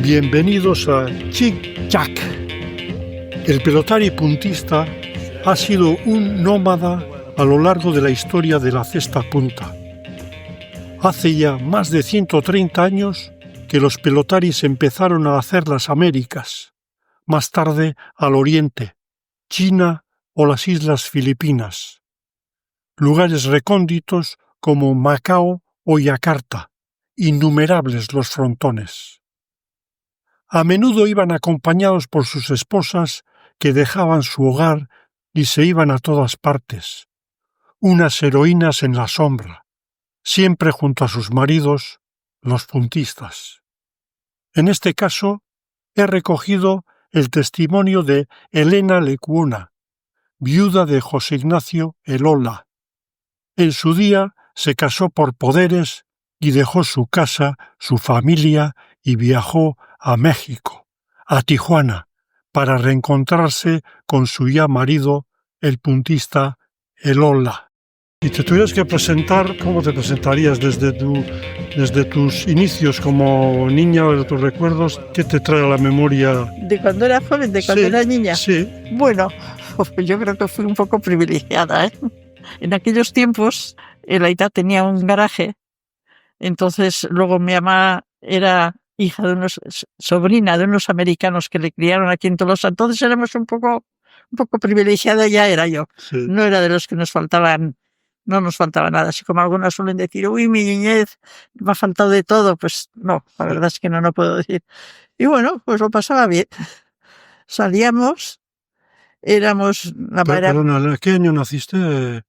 Bienvenidos a Chic Chac. El pelotari puntista ha sido un nómada a lo largo de la historia de la cesta punta. Hace ya más de 130 años que los pelotaris empezaron a hacer las Américas, más tarde al Oriente, China o las Islas Filipinas. Lugares recónditos como Macao o Yakarta, innumerables los frontones. A menudo iban acompañados por sus esposas que dejaban su hogar y se iban a todas partes, unas heroínas en la sombra, siempre junto a sus maridos, los puntistas. En este caso, he recogido el testimonio de Elena Lecuona, viuda de José Ignacio Elola. En su día se casó por poderes y dejó su casa, su familia y viajó a México, a Tijuana, para reencontrarse con su ya marido, el puntista Elola. Si te tuvieras que presentar, ¿cómo te presentarías desde tus inicios como niña o de tus recuerdos? ¿Qué te trae a la memoria? ¿De cuando era joven, de cuando era niña? Sí. Bueno, yo creo que fui un poco privilegiada, ¿eh? En aquellos tiempos, el Aitá tenía un garaje, entonces luego mi mamá era hija de sobrina de unos americanos que le criaron aquí en Tolosa, entonces éramos un poco privilegiada, ya era yo. Sí. No era de los que no nos faltaba nada, así como algunas suelen decir, uy, mi niñez, me ha faltado de todo, pues no, la verdad es que no puedo decir. Y bueno, pues lo pasaba bien. Salíamos, éramos la manera... Perdona, ¿qué año naciste?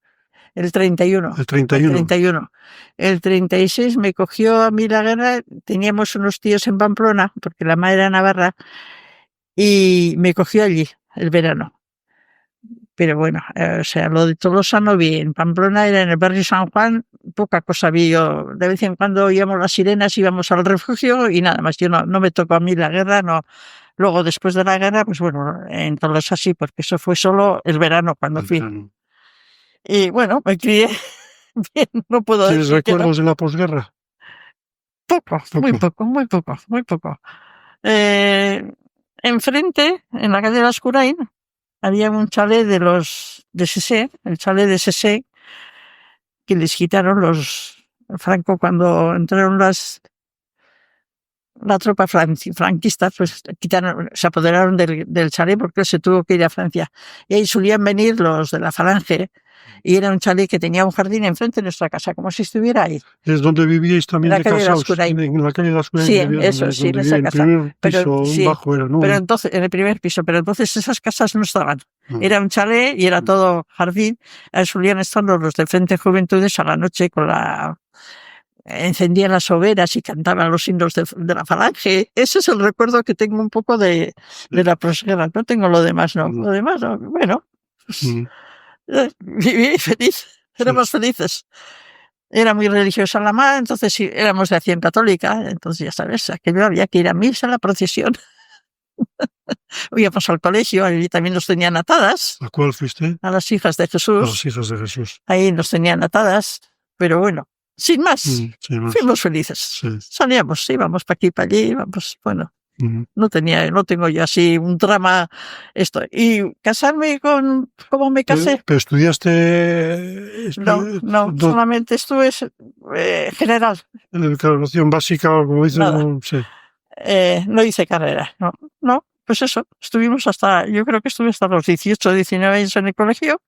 El 31. El 31. El 36 me cogió a mí la guerra, teníamos unos tíos en Pamplona, porque la madre era navarra, y me cogió allí el verano. Pero bueno, lo de Tolosa no vi. En Pamplona era en el barrio San Juan, poca cosa vi yo. De vez en cuando oíamos las sirenas, íbamos al refugio y nada más. Yo no me tocó a mí la guerra, no. Luego, después de la guerra, pues bueno, en Tolosa sí, porque eso fue solo el verano cuando fui. Y bueno, me crié bien, no puedo decir. ¿Tienes recuerdos de la posguerra? Poco, muy poco. Enfrente, en la calle de Lascurain, había un chalet de Sesé, el chalet de Sesé, que les quitaron los Franco cuando entraron la tropa franquista, pues se apoderaron del chalet porque se tuvo que ir a Francia. Y ahí solían venir los de la Falange, y era un chalet que tenía un jardín enfrente de nuestra casa, como si estuviera ahí. ¿Es donde vivíais también de casados? En la calle de Lascurain. Sí, eso, sí, en esa casa. En el primer piso, sí, bajo era, ¿no? Pero entonces, en el primer piso, pero entonces esas casas no estaban. Era un chalet y era todo jardín. Solían estar los de Frente Juventudes a la noche encendían las hogueras y cantaban los himnos de la Falange. Ese es el recuerdo que tengo un poco de la posguerra. No tengo lo demás, no. Lo demás, no. Bueno, viví feliz. Éramos felices. Era muy religiosa la madre, entonces sí, éramos de acción católica, entonces ya sabes, aquello había que ir a misa, a la procesión. Íbamos al colegio, allí también nos tenían atadas. ¿A cuál fuiste? A las hijas de Jesús. A las hijas de Jesús. Ahí nos tenían atadas, pero bueno, sin más, fuimos felices. Sí. Salíamos, íbamos para aquí, para allí, íbamos, bueno. No tengo yo así un drama esto. Y casarme ¿cómo me casé? ¿Pero estudiaste? No, solamente estuve general. En educación básica, como dicen, sí. No hice carrera, no, pues eso, yo creo que estuve hasta los 18, 19 años en el colegio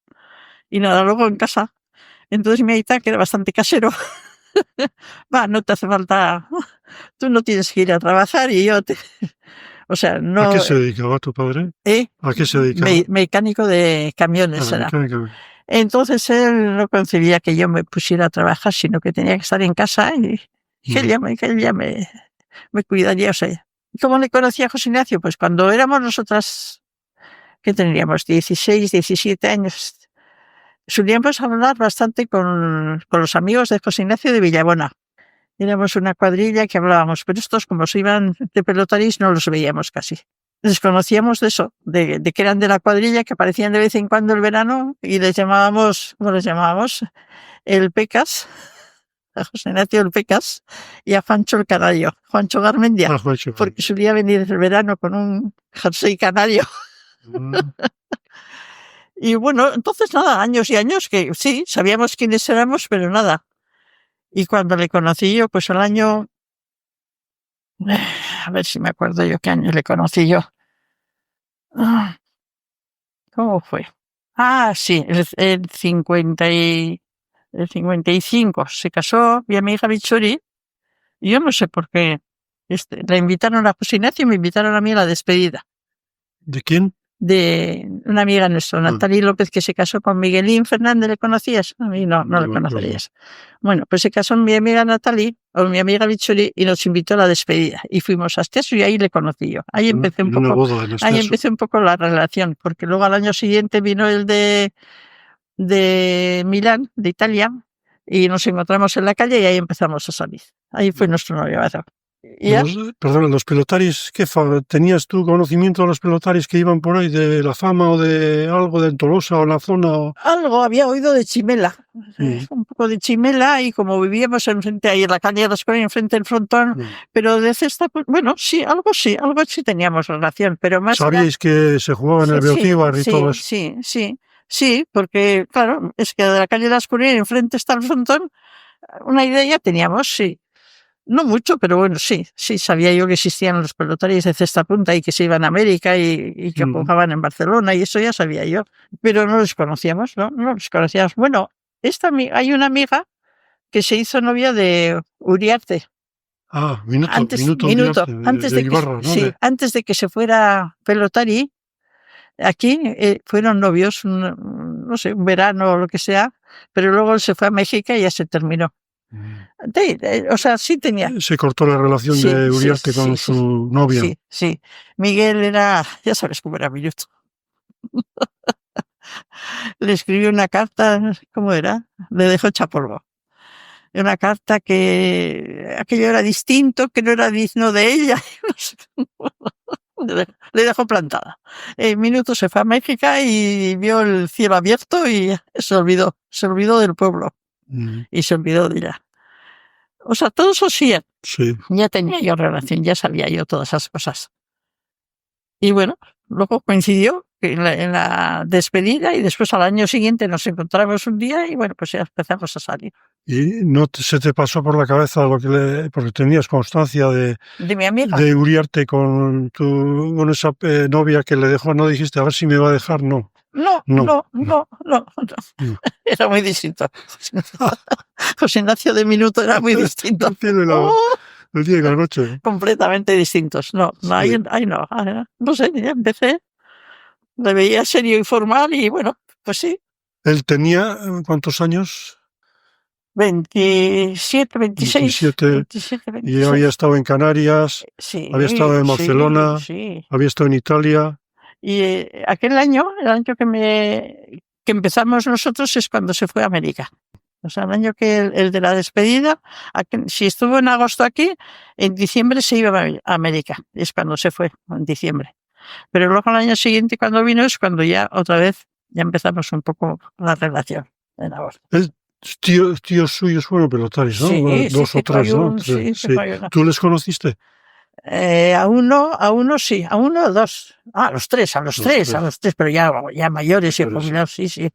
y nada, luego en casa. Entonces mi aita, que era bastante casero, no te hace falta, tú no tienes que ir a trabajar y yo o sea, no... ¿A qué se dedicaba tu padre? ¿A qué se dedicaba? Mecánico de camiones era. Mecánico. Entonces él no concebía que yo me pusiera a trabajar, sino que tenía que estar en casa y que él ya me cuidaría, o sea. ¿Cómo le conocía a José Ignacio? Pues cuando éramos nosotras, que tendríamos 16, 17 años, solíamos hablar bastante con los amigos de José Ignacio de Villabona. Éramos una cuadrilla que hablábamos, pero estos, como se iban de pelotaris, no los veíamos casi. Les conocíamos de eso, de que eran de la cuadrilla, que aparecían de vez en cuando el verano, y les llamábamos, ¿cómo les llamábamos? El Pecas. a José Ignacio el Pecas y a Juancho el Canario, Juancho Garmendia, Ah, Juancho. porque solía venir el verano con un jersey canario. Mm. Y bueno, entonces nada, años y años que sí, sabíamos quiénes éramos, pero nada. Y cuando le conocí yo, pues el año, a ver si me acuerdo yo qué año le conocí yo. Ah, ¿cómo fue? Ah, sí, el 55 se casó mi amiga Bichuri. Y yo no sé por qué. La invitaron a José Ignacio y me invitaron a mí a la despedida ¿De quién? de una amiga nuestra, Natalie López, que se casó con Miguelín Fernández. ¿Le conocías? A mí no le conocerías. Bueno, pues se casó mi amiga Natalie, o mi amiga Bichuri, y nos invitó a la despedida. Y fuimos a Esteso y ahí le conocí yo. Ahí empecé un poco la relación, porque luego al año siguiente vino el de Milán, de Italia, y nos encontramos en la calle y ahí empezamos a salir. Ahí fue nuestro noviazgo. Perdón, los pelotaris, ¿tenías tú conocimiento de los pelotaris que iban por ahí, de la Fama o de algo de Tolosa o la zona? O... Algo había oído de Chimela, un poco de Chimela, y como vivíamos enfrente ahí en la calle de las Colinas, enfrente del frontón, pero de cesta, pues, bueno, algo sí teníamos relación, pero más... ¿Sabíais que se jugaba en el Beotíbar y todo eso? Sí, porque claro, es que de la calle de las Colinas enfrente está el frontón, una idea ya teníamos, sí. No mucho, pero bueno, sí, sabía yo que existían los pelotaris de cesta punta y que se iban a América y que jugaban en Barcelona, y eso ya sabía yo, pero no los conocíamos, ¿no? No los conocíamos. Bueno, hay una amiga que se hizo novia de Uriarte. Ah, Minuto. Antes de Ibarra, que, ¿no? Antes de que se fuera pelotari, aquí fueron novios, no sé, un verano o lo que sea, pero luego se fue a México y ya se terminó. O sea, sí tenía. Se cortó la relación de Uriarte con su novia. Sí. Miguel era, ya sabes cómo era Minuto. Le escribió una carta, ¿cómo era? Le dejó hecha polvo. Una carta que aquello era distinto, que no era digno de ella. Le dejó plantada. Minuto se fue a México y vio el cielo abierto y se olvidó del pueblo y se olvidó de ella. O sea, todo eso sí, ya tenía yo relación, ya sabía yo todas esas cosas. Y bueno, luego coincidió en la despedida y después al año siguiente nos encontramos un día y bueno, pues ya empezamos a salir. ¿Y no se te pasó por la cabeza porque tenías constancia de mi amiga? De Uriarte con esa novia que le dejó? ¿No dijiste, a ver si me va a dejar? No. No. Era muy distinto. José Ignacio de Minuto era muy distinto. El día y la noche. Completamente distintos. No, ahí no. No sé, ya empecé. Le veía serio y formal y bueno, pues sí. ¿Él tenía cuántos años? 27, 26. 27. Y había estado en Canarias, había estado en Barcelona, había estado en Italia. Y aquel año, el año que empezamos nosotros, es cuando se fue a América. O sea, el año que el de la despedida, si estuvo en agosto aquí, en diciembre se iba a América. Es cuando se fue, en diciembre. Pero luego el año siguiente, cuando vino, es cuando ya otra vez ya empezamos un poco la relación en agosto. Tíos suyos fueron pelotaris, ¿no? Sí, dos o tres, ¿no? Sí. ¿Tú les conociste? A uno sí, a uno o dos. A los tres, pero ya mayores y jubilados, sí.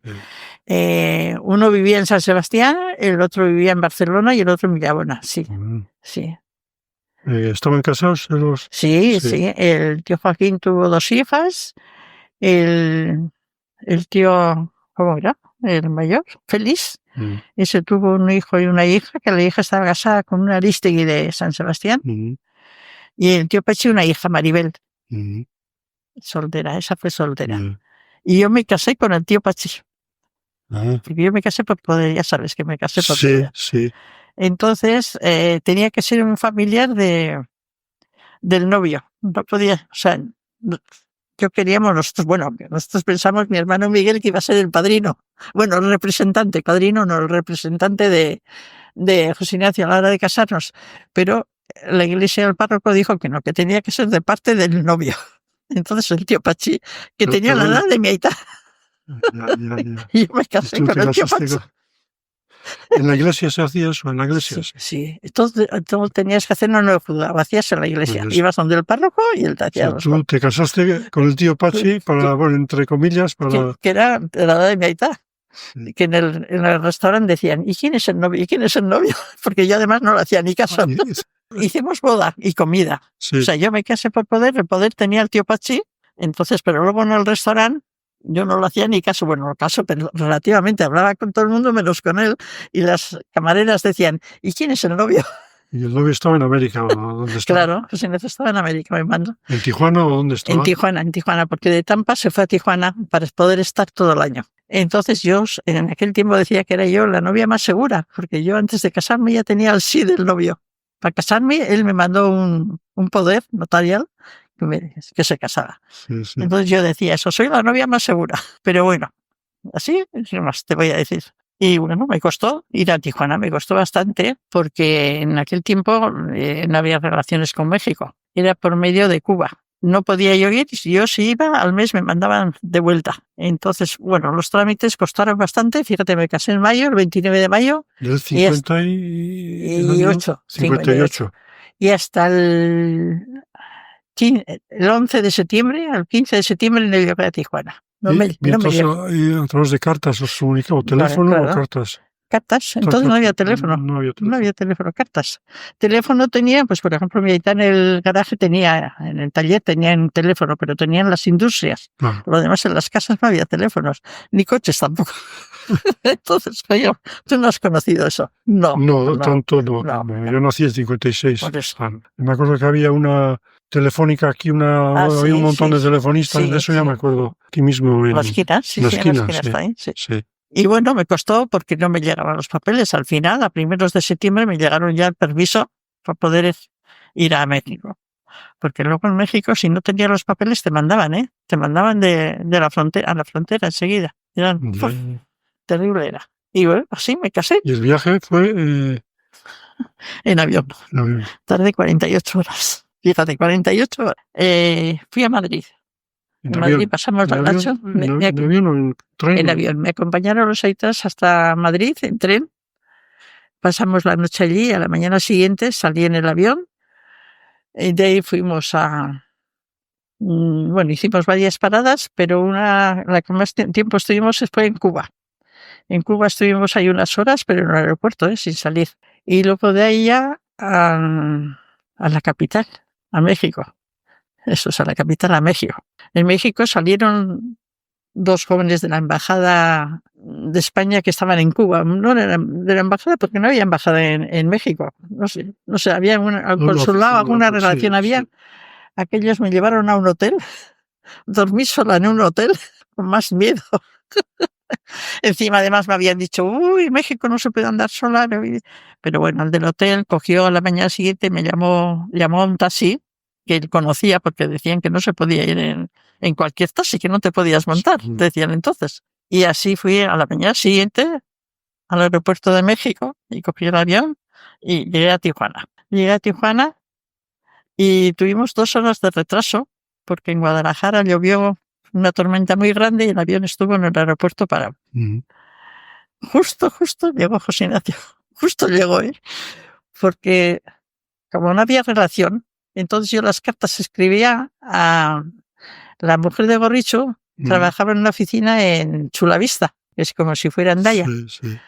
Uno vivía en San Sebastián, el otro vivía en Barcelona y el otro en Villabona, sí. ¿Estaban casados los? Sí. El tío Joaquín tuvo 2 hijas. El tío, ¿cómo era? El mayor, Félix. Ese tuvo un hijo y una hija, que la hija estaba casada con una Aristegui de San Sebastián. Y el tío Pachi una hija, Maribel. Soltera, esa fue soltera. Y yo me casé con el tío Pachi. Porque yo me casé por poder, ya sabes que me casé por poder. Sí. Entonces, tenía que ser un familiar del novio. No podía, o sea, yo queríamos nosotros pensamos, mi hermano Miguel, que iba a ser el padrino. Bueno, el representante, padrino no, el representante de José Ignacio a la hora de casarnos. Pero la iglesia del párroco dijo que no, que tenía que ser de parte del novio. Entonces el tío Pachi, que tenía la edad de mi aita. Ya. Y yo me casé con el tío Pachi. ¿En la iglesia se hacía eso? ¿En la iglesia? Sí. Todo tenías que hacerlo, no lo hacías en la iglesia. Pues, Ibas donde el párroco y él te o hacía sea, los tú te casaste con el tío Pachi para, bueno, entre comillas, para... que era de la edad de mi aita. Sí. Que en el restaurante decían, ¿y quién es el novio? ¿Y quién es el novio? Porque yo además no le hacía ni caso. Hicimos boda y comida. Sí. O sea, yo me casé por poder, el poder tenía el tío Pachi, entonces, pero luego en el restaurante yo no lo hacía ni caso, bueno, caso, pero relativamente hablaba con todo el mundo menos con él, y las camareras decían, ¿y quién es el novio? ¿Y el novio estaba en América o dónde estaba? Claro, pues en eso estaba en América, me mando. ¿En Tijuana o dónde estaba? En Tijuana, porque de Tampa se fue a Tijuana para poder estar todo el año. Entonces yo en aquel tiempo decía que era yo la novia más segura, porque yo antes de casarme ya tenía el sí del novio. Para casarme, él me mandó un poder notarial que se casaba. Sí, sí. Entonces yo decía eso, soy la novia más segura. Pero bueno, así, ¿qué más te voy a decir? Y bueno, me costó ir a Tijuana, me costó bastante, porque en aquel tiempo no había relaciones con México, era por medio de Cuba. No podía yo ir, y yo si iba, al mes me mandaban de vuelta. Entonces, bueno, los trámites costaron bastante, fíjate, me casé en mayo, el 29 de mayo. ¿Del 58. 58. Y hasta el 11 de septiembre, al 15 de septiembre, no llegué a Tijuana. No me llegó. A través de cartas os comunicaba, teléfono Claro. o cartas. Cartas, entonces no había teléfono. No había teléfono, cartas. Teléfono tenía, pues por ejemplo, mi aita en el garaje tenía, en el taller tenían teléfono, pero tenían las industrias. Claro. Lo demás en las casas no había teléfonos, ni coches tampoco. Entonces, oye, ¿tú no has conocido eso? No, tanto no. Yo nací en 56. Me acuerdo que había una telefónica aquí, había un montón de telefonistas, de eso ya me acuerdo. Aquí mismo en la esquina, está ahí, sí. Y bueno, me costó porque no me llegaban los papeles. Al final, a primeros de septiembre, me llegaron ya el permiso para poder ir a México. Porque luego en México, si no tenías los papeles, te mandaban, ¿eh? Te mandaban de la frontera a la frontera enseguida. Terrible era. Y bueno, así me casé. ¿Y el viaje fue? En avión. Tardé 48 horas. Fíjate, 48 horas. Fui a Madrid. En Madrid pasamos la noche. ¿En avión o en tren? En avión. Me acompañaron los aitas hasta Madrid en tren. Pasamos la noche allí. A la mañana siguiente salí en el avión. Y de ahí fuimos bueno, hicimos varias paradas, pero la que más tiempo estuvimos fue en Cuba. En Cuba estuvimos ahí unas horas, pero en el aeropuerto, sin salir. Y luego de ahí ya a la capital, a México. Eso es, a la capital, a México. En México salieron 2 jóvenes de la embajada de España que estaban en Cuba. No eran de la embajada porque no había embajada en México. No sé, había al consulado, alguna relación había. Sí. Aquellos me llevaron a un hotel. Dormí sola en un hotel con más miedo. Encima, además, me habían dicho, uy, México no se puede andar sola. Pero bueno, el del hotel cogió a la mañana siguiente, me llamó a un taxi que él conocía porque decían que no se podía ir en cualquier taxi, que no te podías montar, decían entonces. Y así fui a la mañana siguiente al aeropuerto de México y cogí el avión y llegué a Tijuana. Y tuvimos 2 horas de retraso porque en Guadalajara llovió una tormenta muy grande y el avión estuvo en el aeropuerto parado. Justo llegó José Ignacio. Justo llegó, porque como no había relación, entonces yo las cartas escribía a la mujer de Gorricho, trabajaba en una oficina en Chulavista, que es como si fuera Andaya. Sí.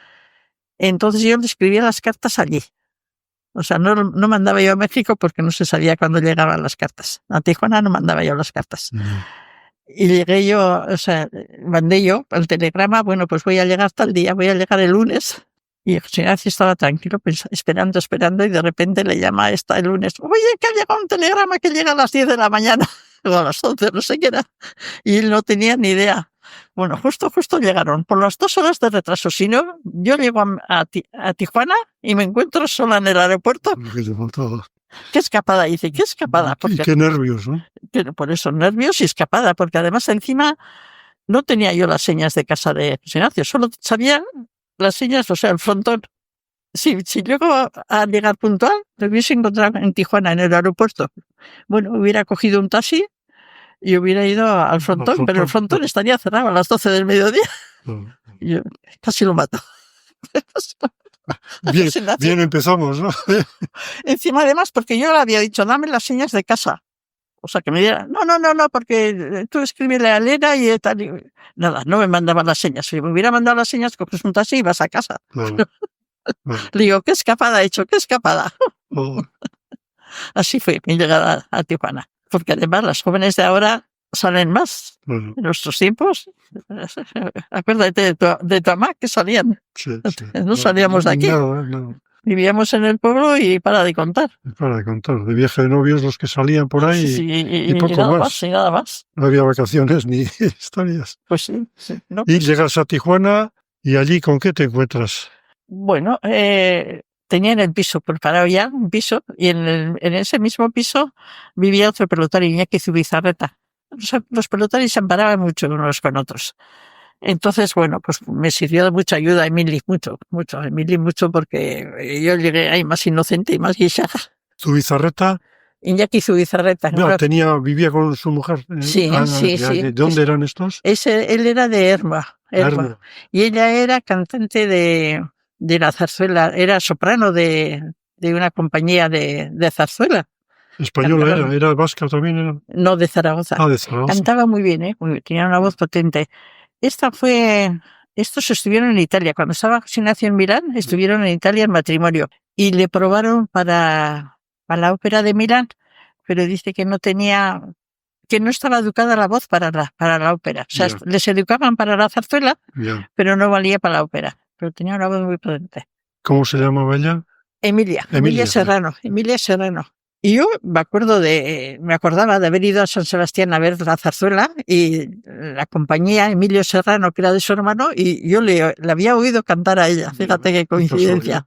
Entonces yo le escribía las cartas allí. O sea, no mandaba yo a México porque no se sabía cuándo llegaban las cartas. A Tijuana no mandaba yo las cartas. Y llegué yo, o sea, mandé yo el telegrama, bueno, pues voy a llegar tal día, voy a llegar el lunes. Y José Ignacio estaba tranquilo, esperando, y de repente le llama el lunes, oye, que ha llegado un telegrama que llega a las 10 de la mañana, o a las 11, no sé qué era. Y él no tenía ni idea. Bueno, justo llegaron, por las 2 horas de retraso. Si no, yo llego a Tijuana y me encuentro sola en el aeropuerto. ¿Qué escapada? Dice, ¿qué escapada? Porque, qué nervios, ¿no? Por eso, nervios y escapada, porque además encima no tenía yo las señas de casa de José Ignacio, solo sabía las señas, o sea, el frontón. Si llego a llegar puntual, me hubiese encontrado en Tijuana, en el aeropuerto. Bueno, hubiera cogido un taxi y hubiera ido al frontón, pero el frontón estaría cerrado a las 12 del mediodía. Yo casi lo mato. Bien, bien empezamos, ¿no? Encima, además, porque yo le había dicho, dame las señas de casa. O sea, que me diera, no, porque tú escríbele a Elena y tal. Y nada, no me mandaba las señas. Si me hubiera mandado las señas, coges un taxi y vas a casa. Claro, claro. Le digo, qué escapada he hecho, qué escapada. Oh, Así fue mi llegada a Tijuana. Porque además las jóvenes de ahora salen más. bueno, En nuestros tiempos, acuérdate de tu mamá que salían. sí, sí. No salíamos de aquí. No, Vivíamos en el pueblo y para de contar. para de contar. De viaje de novios los que salían por ahí Sí, y poco nada más. y nada más. No había vacaciones ni historias. Pues sí, ¿no? Y llegas a Tijuana y allí ¿con qué te encuentras? Bueno, tenía en el piso preparado ya, un piso, y en ese mismo piso vivía otro pelotario, Iñaki Zubizarreta. Los pelotarios se amparaban mucho unos con otros. Entonces, bueno, pues me sirvió de mucha ayuda Emily, mucho, Emily mucho, porque yo llegué ahí más inocente y más guisada. Zubizarreta, Iñaki Zubizarreta. vivía con su mujer. Sí, sí. ¿De dónde eran estos? Él era de Erma. Erma. Y ella era cantante de la zarzuela, era soprano de una compañía de zarzuela. Española era vasca también. No, de Zaragoza. Ah, de Zaragoza. Cantaba muy bien, tenía una voz potente. Estos estuvieron en Italia. Cuando estaba José Ignacio en Milán, estuvieron en Italia en matrimonio. Y le probaron para la ópera de Milán, pero dice que no estaba educada la voz para la ópera. O sea, les educaban para la zarzuela, pero no valía para la ópera. Pero tenía una voz muy potente. ¿Cómo se llamaba ella? Emilia Serrano. Y yo me acordaba de haber ido a San Sebastián a ver la zarzuela y la compañía Emilio Serrano, que era de su hermano, y yo le había oído cantar a ella. Fíjate qué coincidencia.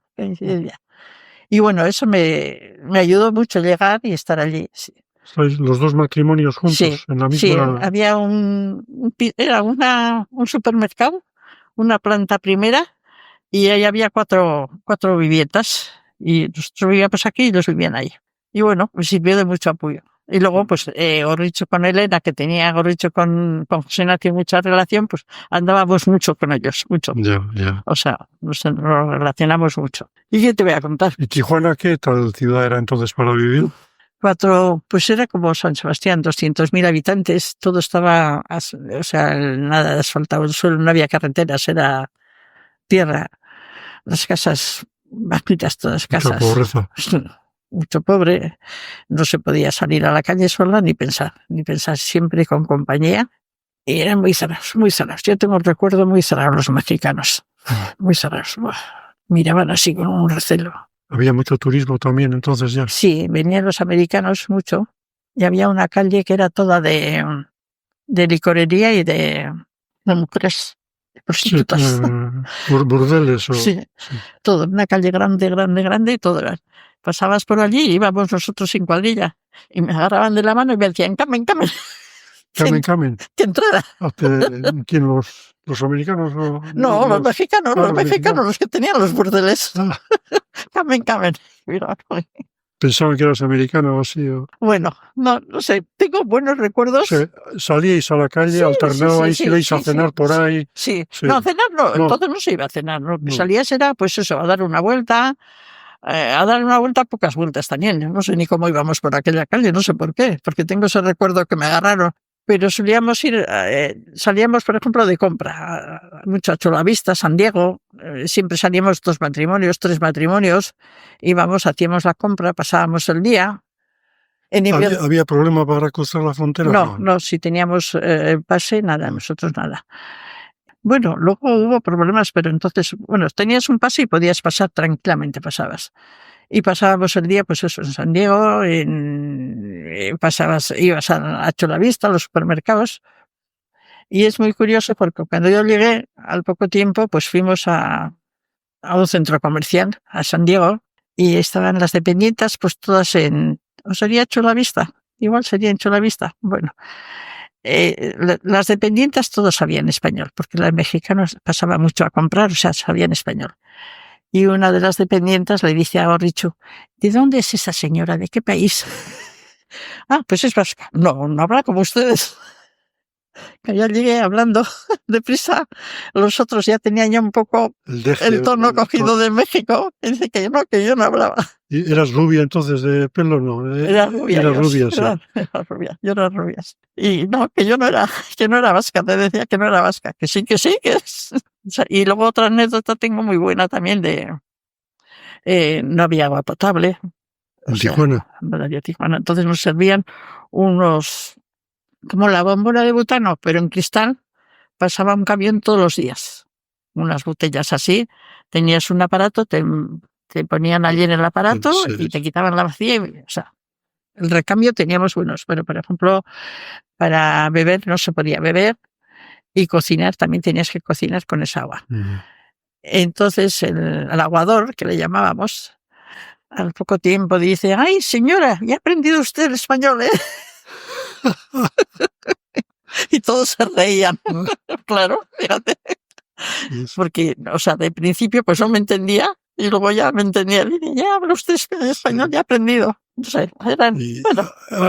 Y bueno, eso me ayudó mucho a llegar y estar allí. Sí. Los dos matrimonios juntos en la misma. Sí, había un supermercado, una planta primera, y ahí había cuatro viviendas. Y nosotros vivíamos aquí y ellos vivían ahí. Y bueno, me sirvió de mucho apoyo. Y luego, pues, Gorricho con Elena, que tenía Gorricho con José Ignacio mucha relación, pues andábamos mucho con ellos, mucho. Ya. O sea, nos relacionamos mucho. ¿Y qué te voy a contar? ¿Y Tijuana qué tal ciudad era entonces para vivir? Pues era como San Sebastián, 200.000 habitantes, todo estaba, o sea, nada asfaltado, el suelo, no había carreteras, era tierra, las casas bajitas, todas casas. Mucha pobreza. Mucho pobre, no se podía salir a la calle sola ni pensar, siempre con compañía. Y eran muy cerrados, muy cerrados. Yo tengo un recuerdo muy cerrado los mexicanos, muy cerrados. Miraban así con un recelo. Había mucho turismo también entonces ya. Sí, venían los americanos mucho y había una calle que era toda de licorería y de mujeres, de prostitutas. Sí, burdeles o... Sí, todo, una calle grande y todo. Pasabas por allí y íbamos nosotros sin cuadrilla y me agarraban de la mano y me decían, camen. Camen. ¿Qué entrada? ¿Quién, los americanos? No, los mexicanos, los que tenían los burdeles. Camen. Mira, Pensaban que eras americano o así. Bueno, no sé, tengo buenos recuerdos. Salíais a la calle, alternabais, ibais a cenar por ahí. Sí. No, a cenar no, entonces no se iba a cenar. Lo que salías era, pues eso, a dar una vuelta. Pocas vueltas también. No sé ni cómo íbamos por aquella calle, no sé por qué, porque tengo ese recuerdo que me agarraron. Pero salíamos, por ejemplo, de compra, mucho a Chulavista, San Diego, siempre salíamos 2 matrimonios, 3 matrimonios, hacíamos la compra, pasábamos el día. ¿Había problema para cruzar la frontera? No, si teníamos pase, nada, nosotros nada. Bueno, luego hubo problemas, pero entonces, tenías un pase y podías pasar tranquilamente, pasabas. Y pasábamos el día, pues eso, en San Diego, ibas a Chulavista, a los supermercados. Y es muy curioso porque cuando yo llegué, al poco tiempo, pues fuimos a un centro comercial, a San Diego, y estaban las dependientas, pues todas ¿o sería Chulavista? Igual sería en Chulavista. Bueno, las dependientas todos sabían español, porque los mexicanos pasaban mucho a comprar, o sea, sabían español. Y una de las dependientes le dice a Gorrichu, ¿de dónde es esa señora? ¿De qué país? Pues es vasca. No habla como ustedes. Que yo llegué hablando deprisa, los otros ya tenían ya un poco el tono cogido de México, y dice que yo no hablaba. ¿Y eras rubia entonces de pelo? No, Era rubia. era rubia, sí. Era rubia, yo era rubia. Y no, que no era vasca, te decía que no era vasca, que sí, que es. O sea, y luego otra anécdota tengo muy buena también de, no había agua potable. ¿En Tijuana? No había Tijuana. Entonces nos servían unos, como la bombona de butano, pero en cristal, pasaba un camión todos los días. Unas botellas así, tenías un aparato, te ponían allí en el aparato Sí. y te quitaban la vacía. O sea, el recambio teníamos buenos, pero por ejemplo, para beber no se podía beber y cocinar también tenías que cocinar con esa agua. Entonces el aguador, que le llamábamos, al poco tiempo dice: ¡ay, señora, ya ha aprendido usted el español, eh! Y todos se reían. Claro, fíjate. Porque, o sea, de principio pues no me entendía y luego ya me entendía. Y ya habla usted español, ya ha aprendido. O sea, bueno.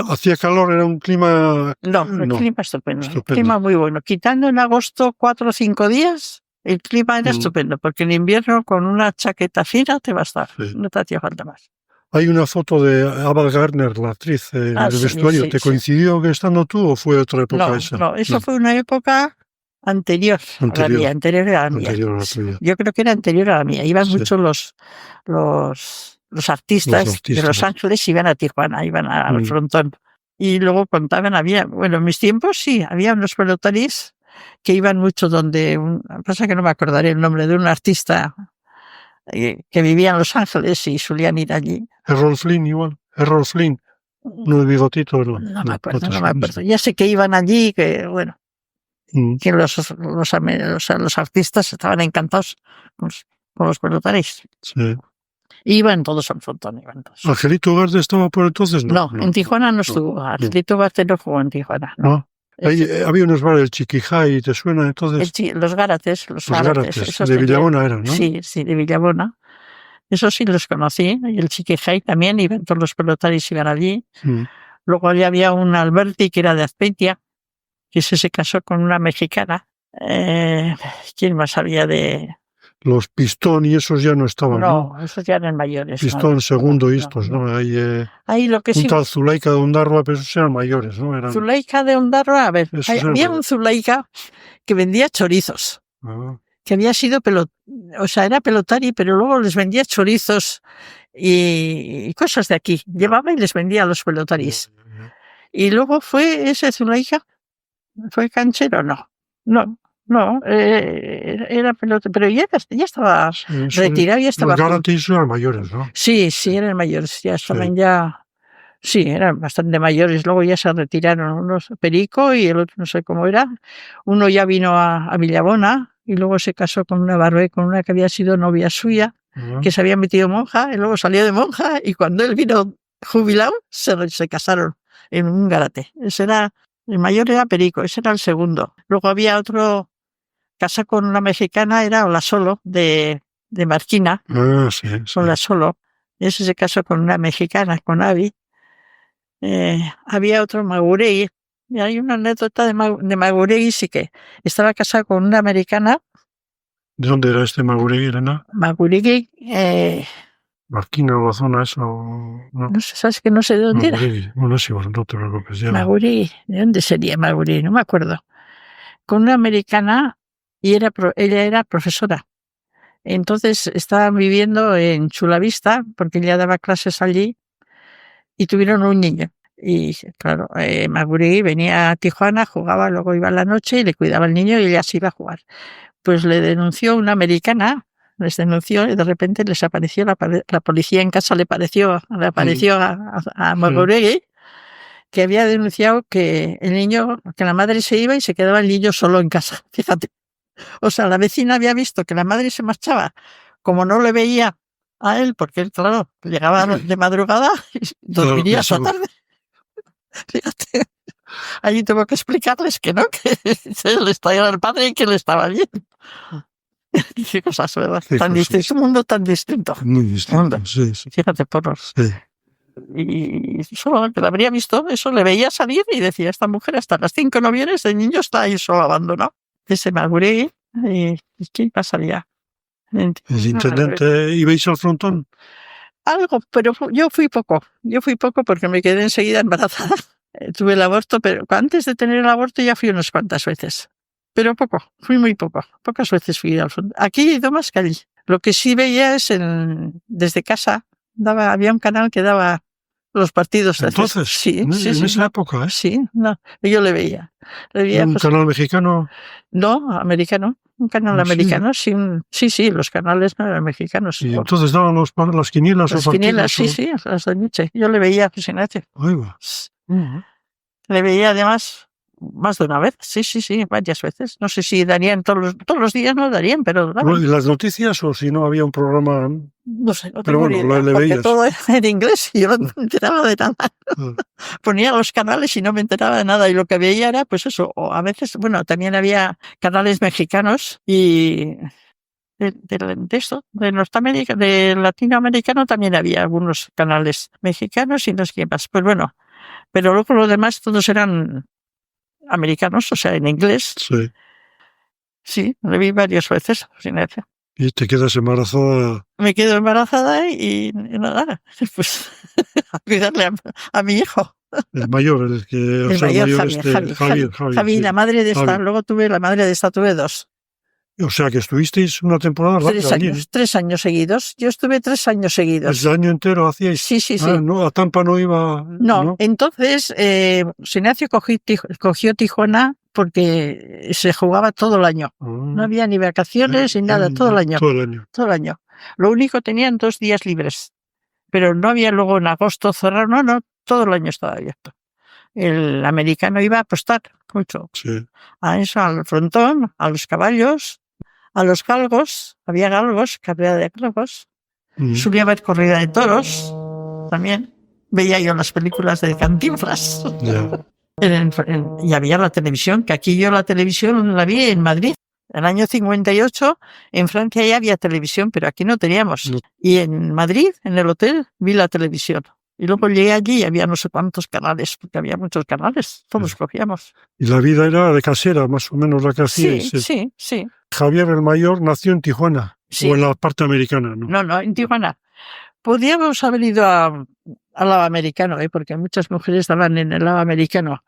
¿Hacía calor? ¿Era un clima...? No, el clima estupendo. El clima muy bueno. Quitando en agosto 4 o 5 días, el clima era estupendo, porque en invierno con una chaqueta fina te va a estar. Sí. No te hacía falta más. Hay una foto de Ava Gardner, la actriz, en el vestuario. ¿Te coincidió que estando tú o fue otra época esa? No, eso fue una época anterior a la mía. Anterior a la mía. Yo creo que era anterior a la mía. Iban mucho los artistas de Los Ángeles, iban a Tijuana, iban al frontón. Y luego contaban, bueno, en mis tiempos sí, había unos pelotonis que iban mucho donde, pasa que no me acordaré el nombre de un artista que vivía en Los Ángeles y solían ir allí. Errol Flynn igual, Errol Flynn, no de bigotito. No me acuerdo. Ya sé que iban allí, que bueno, que los artistas estaban encantados con los pelotaris. Sí. Iban todos al frontón. ¿Angelito Ugarte estaba por entonces? No, en Tijuana no estuvo. Angelito Ugarte no jugó en Tijuana. No. Había unos bares, el Chiquijay, ¿te suena entonces? Los Gárates. Los Gárates. De Villabona eran, ¿no? Sí, de Villabona. Eso sí los conocí. Y el Chiquijay también, iban todos los pelotaris, iban allí. Luego había un Alberti que era de Azpeitia, que se casó con una mexicana. ¿Quién más había de...? Los Pistón y esos ya no estaban, ¿no? No, esos ya eran mayores. Pistón, Segundo y estos, ¿no? Ahí lo que un tal Zulaika de Ondarroa, pero esos eran mayores, ¿no? Zulaika de Ondarroa, a ver, había un Zulaika que vendía chorizos, que había sido era pelotari, pero luego les vendía chorizos y cosas de aquí. Llevaba y les vendía a los pelotaris. Y luego fue ese Zulaika, ¿fue canchero? No, era pelota, pero ya estaba retirado, ya estaba. Los Gárates eran mayores, ¿no? Sí, eran mayores, ya estaban sí, eran bastante mayores. Luego ya se retiraron unos, Perico y el otro no sé cómo era. Uno ya vino a Villabona y luego se casó con una que había sido novia suya, que se había metido monja, y luego salió de monja y cuando él vino jubilado se casaron en un Gárate. El mayor era Perico, ese era el segundo. Luego había otro, casa con una mexicana, era Olasolo, de Marquina. Sí. Olasolo. Ese se casó con una mexicana, con Avi. Había otro, Maguregui. Y hay una anécdota de Maguregui, sí que estaba casado con una americana. ¿De dónde era este Maguregui, Elena? Maguregui. Marquina o la zona esa. No sé, ¿sabes que no sé de dónde Maguregui. era? Bueno, sí, no te preocupes. Maguregui, ¿de dónde sería Maguregui? No me acuerdo. Con una americana y ella era profesora. Entonces estaban viviendo en Chulavista, porque ella daba clases allí, y tuvieron un niño. Y claro, Maguregui venía a Tijuana, jugaba, luego iba a la noche y le cuidaba al niño y ella se iba a jugar. Pues le denunció una americana, les denunció y de repente les apareció la policía en casa, le apareció a Maguregui, que había denunciado que el niño, que la madre se iba y se quedaba el niño solo en casa. Fíjate. O sea, la vecina había visto que la madre se marchaba, como no le veía a él, porque él, claro, llegaba de madrugada y dormiría hasta tarde. Fíjate, allí tuvo que explicarles que no, que él estaba el padre y que él estaba allí. Qué cosas, ¿verdad? Es un mundo tan distinto. Muy distinto, sí. Fíjate, porros. Sí. Y solo que la habría visto, eso le veía salir y decía, esta mujer hasta las 5 no viene, ese niño está ahí solo abandonado. Ese Magurí, y ¿qué pasaría? El intendente, ¿ibais al frontón? Algo, pero yo fui poco porque me quedé enseguida embarazada. Tuve el aborto, pero antes de tener el aborto ya fui unas cuantas veces. Pero poco, fui muy poco. Pocas veces fui al frontón. Aquí he ido más que allí. Lo que sí veía es desde casa, había un canal que daba los partidos. Entonces, sí, en esa no, época, ¿eh? Sí, no, yo le veía. ¿Un canal mexicano? No, americano. Un canal americano, sí, los canales no eran mexicanos. Y entonces daban las quinielas o partidos. Las quinielas, sí, las de noche. Yo le veía a Fusinache. Ahí va. Le veía además más de una vez, sí, varias veces. No sé si darían todos los días, no darían, pero daban. ¿Y las noticias o si no había un programa? No sé, no pero tengo bueno, ni idea, le porque veías. todo era en inglés y yo no me enteraba de nada. Ponía los canales y no me enteraba de nada, y lo que veía era, pues eso, o a veces, bueno, también había canales mexicanos y de esto, de Norteamérica, de latinoamericano también había algunos canales mexicanos y no sé qué más. Pues bueno, pero luego los demás todos eran americanos, o sea, en inglés. Sí. Sí, lo vi varias veces. ¿Y te quedas embarazada? Me quedo embarazada y nada, pues a cuidarle a mi hijo. El mayor, el que... El mayor, Javier. Sí. La madre de esta, luego tuve la madre de esta, tuve 2. O sea, que estuvisteis una temporada rápida. 3 años seguidos. Yo estuve 3 años seguidos. ¿El año entero hacíais? Sí. No, a Tampa no iba... No, entonces Ignacio cogió Tijuana porque se jugaba todo el año. No había ni vacaciones ni nada, todo el año. Todo el año. Lo único, tenían 2 días libres. Pero no había luego en agosto cerrado, no, todo el año estaba abierto. El americano iba a apostar mucho. Sí. A eso, al frontón, a los caballos, a los galgos, había galgos, carrera de galgos. Solía haber corrida de toros también. Veía yo las películas de Cantinflas. Y había la televisión, que aquí yo la televisión la vi en Madrid. En el año 58, en Francia ya había televisión, pero aquí no teníamos. No. Y en Madrid, en el hotel, vi la televisión. Y luego llegué allí y había no sé cuántos canales, porque había muchos canales, todos cogíamos. Y la vida era de casera, más o menos la que hacíais. Sí. Javier el Mayor nació en Tijuana, o en la parte americana, ¿no? No, en Tijuana. Podríamos haber ido al lado americano, porque muchas mujeres estaban en el lado americano.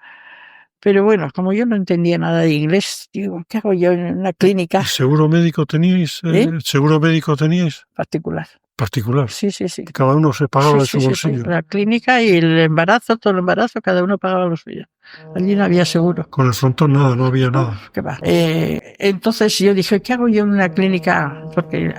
Pero bueno, como yo no entendía nada de inglés, digo, ¿qué hago yo en una clínica? ¿Y seguro médico teníais? ¿Seguro médico teníais? Particular. Sí. Cada uno se pagaba de su bolsillo. Sí. La clínica y el embarazo, todo el embarazo, cada uno pagaba lo suyo. Allí no había seguro. Con el frontón nada, no había nada. ¿Qué va? Entonces yo dije, ¿qué hago yo en una clínica? Porque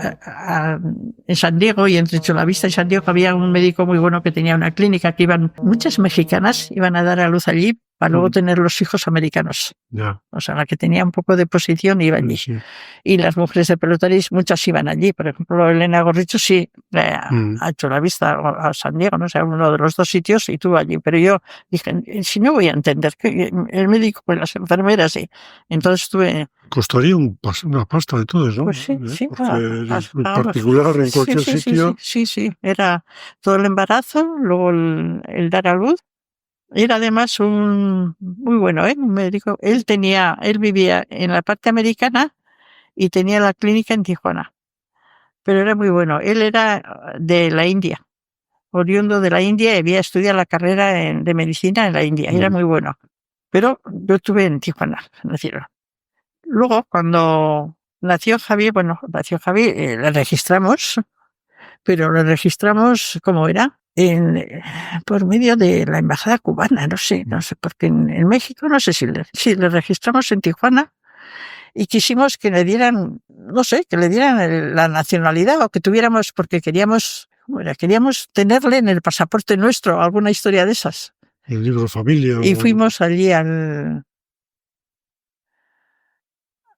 en San Diego y entre Chulavista y San Diego había un médico muy bueno que tenía una clínica que iban, muchas mexicanas iban a dar a luz allí para luego tener los hijos americanos. Ya. O sea, la que tenía un poco de posición iba allí. Sí. Y las mujeres de Pelotaris, muchas iban allí. Por ejemplo, Elena Gorricho sí, a Chulavista o a San Diego, no sé, uno de los 2 sitios, y tú allí. Pero yo dije, si no voy a entender, que el médico y las enfermeras, y entonces estuve... Costaría una pasta de todo eso. Pues sí. En particular, en cualquier sitio. Sí. Era todo el embarazo, luego el dar a luz. Era además muy bueno, un médico. Él vivía en la parte americana y tenía la clínica en Tijuana. Pero era muy bueno. Él era de la India, oriundo de la India, y había estudiado la carrera de medicina en la India. Era muy bueno. Pero yo estuve en Tijuana, nacieron. Luego, cuando nació Javier, le registramos, pero le registramos, ¿cómo era? Por medio de la embajada cubana, no sé, porque en México no sé si le registramos en Tijuana y quisimos que le dieran, la nacionalidad o que tuviéramos, porque queríamos tenerle en el pasaporte nuestro alguna historia de esas. El libro de familia. Y fuimos allí a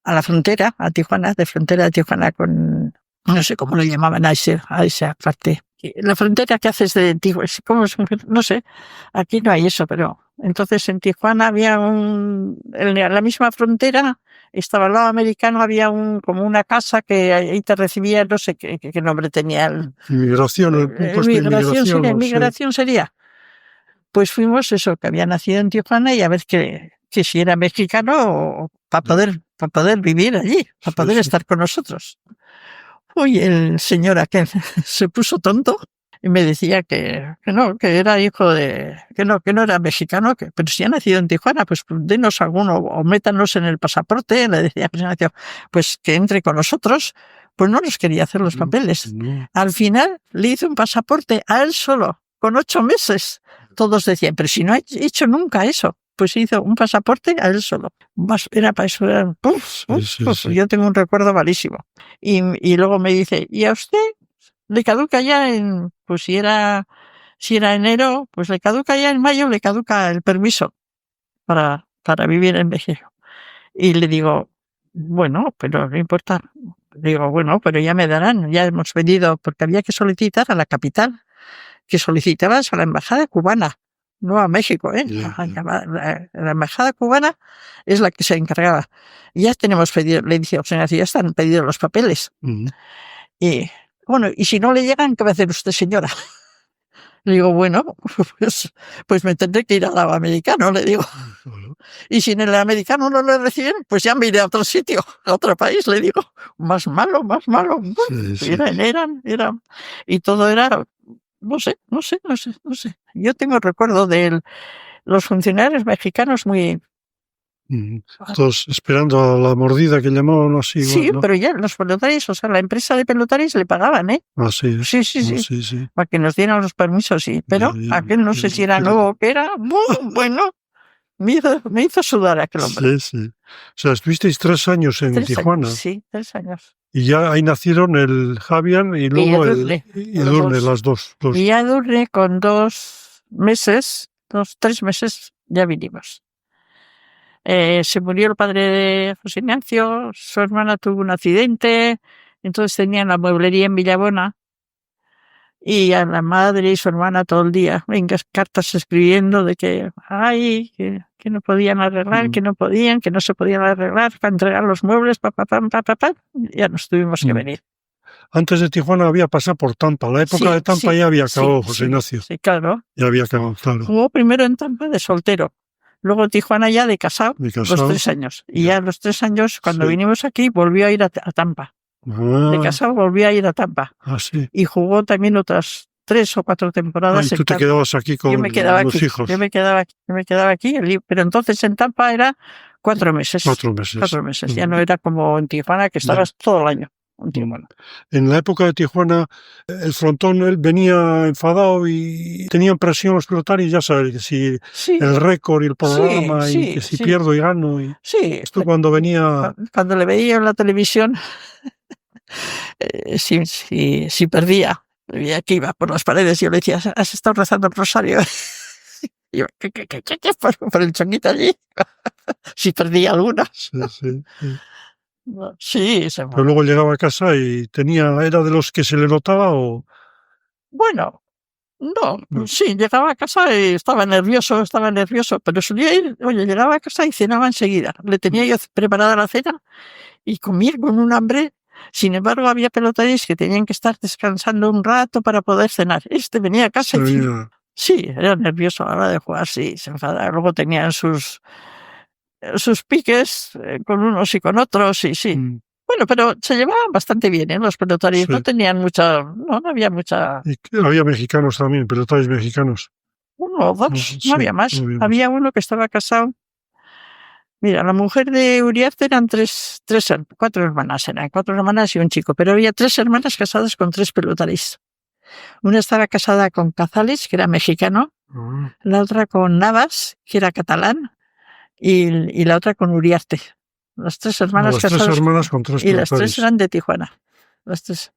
la frontera, a Tijuana, de Tijuana con, no sé cómo lo llamaban a esa parte. La frontera que haces de Tijuana, no sé, aquí no hay eso, pero entonces en Tijuana había en la misma frontera, estaba al lado americano, había como una casa que ahí te recibía, no sé qué nombre tenía. Inmigración, el puesto de inmigración sería. Pues fuimos eso, que había nacido en Tijuana y a ver que si era mexicano para poder vivir allí, para poder estar con nosotros. Uy, el señor aquel se puso tonto y me decía que no, que era hijo que no era mexicano, pero si ha nacido en Tijuana, pues denos alguno o métanos en el pasaporte. Le decía, pues que entre con nosotros. Pues no nos quería hacer los papeles. No. Al final le hizo un pasaporte a él solo, con 8 meses. Todos decían, pero si no ha hecho nunca eso. Pues hizo un pasaporte a él solo. Era para eso. Sí. Yo tengo un recuerdo malísimo. Y luego me dice, ¿y a usted le caduca ya pues si era enero, pues le caduca ya en mayo, le caduca el permiso para vivir en México? Y le digo, bueno, pero no importa. Digo, bueno, pero ya me darán, ya hemos venido, porque había que solicitar a la capital, que solicitabas a la embajada cubana. No a México, ¿eh? Yeah. La embajada cubana es la que se encargaba. Ya tenemos pedido, le dije, o sea, ya están pedidos los papeles. Y bueno, y si no le llegan, ¿qué va a hacer usted, señora? Le digo, bueno, pues me tendré que ir al lado americano, le digo. Y si en el americano no lo reciben, pues ya me iré a otro sitio, a otro país, le digo. Más malo. Sí. Eran. Y todo era... No sé. Yo tengo recuerdo de los funcionarios mexicanos muy... Todos esperando a la mordida que llamaban así. Sí, igual, ¿no? pero ya los pelotaris, o sea, la empresa de pelotaris le pagaban, ¿eh? Ah, sí. Sí. Para que nos dieran los permisos, sí. Pero aquel no sé si era nuevo o qué era. Bueno, me hizo sudar aquel hombre. Sí. O sea, estuvisteis 3 años en Tijuana. Sí, 3 años. Y ya ahí nacieron el Javier y luego Edurne, las dos. Y ya Edurne con 3 meses ya vinimos. Se murió el padre de José Ignacio, su hermana tuvo un accidente, entonces tenían la mueblería en Villabona y a la madre y su hermana todo el día, cartas escribiendo de que no podían arreglar, que no se podían arreglar para entregar los muebles, ya nos tuvimos que venir. Antes de Tijuana había pasado por Tampa. La época de Tampa ya había acabado, José Ignacio. Sí, claro. Ya había acabado, claro. Jugó primero en Tampa de soltero, luego en Tijuana ya de casado. Los 3 años. Y ya a los 3 años, cuando vinimos aquí, volvió a ir a Tampa. De casado volvió a ir a Tampa. Sí. Y jugó también otras 3 o 4 temporadas. Y tú te quedabas aquí con los hijos. Yo me quedaba aquí, pero entonces en Tampa era 4 meses. 4 meses. 4 meses. Ya no era como en Tijuana, que estabas todo el año. En la época de Tijuana, el frontón él venía enfadado y tenían presión los pelotaris, ya sabes, que si el récord y el programa y que si pierdo y gano. Esto cuando venía... Cuando le veía en la televisión, si perdía, le veía que iba por las paredes y yo le decía, ¿has estado rezando el rosario? Y yo, ¿qué? Por el chonguito allí. Si perdía alguna. Sí. Pero luego llegaba a casa y ¿era de los que se le notaba o...? Bueno, no. Sí, llegaba a casa y estaba nervioso, pero solía ir, llegaba a casa y cenaba enseguida. Le tenía yo preparada la cena y comía con un hambre. Sin embargo, había pelotaris que tenían que estar descansando un rato para poder cenar. Venía a casa y... Sí, era nervioso a la hora de jugar, sí, se enfadaba. Luego tenían sus piques con unos y con otros, y sí. Bueno, pero se llevaban bastante bien, ¿eh? Los pelotaris no tenían no había mucha... Y había mexicanos también, pelotaris mexicanos. 1 o 2, no había más. Había uno que estaba casado. Mira, la mujer de Uriarte eran 4 hermanas, eran 4 hermanas y un chico, pero había 3 hermanas casadas con 3 pelotaris. Una estaba casada con Cazales, que era mexicano, la otra con Navas, que era catalán, y la otra con Uriarte. Las 3 hermanas casadas. 3 hermanas con 3 y las 3 eran de Tijuana. Las 3.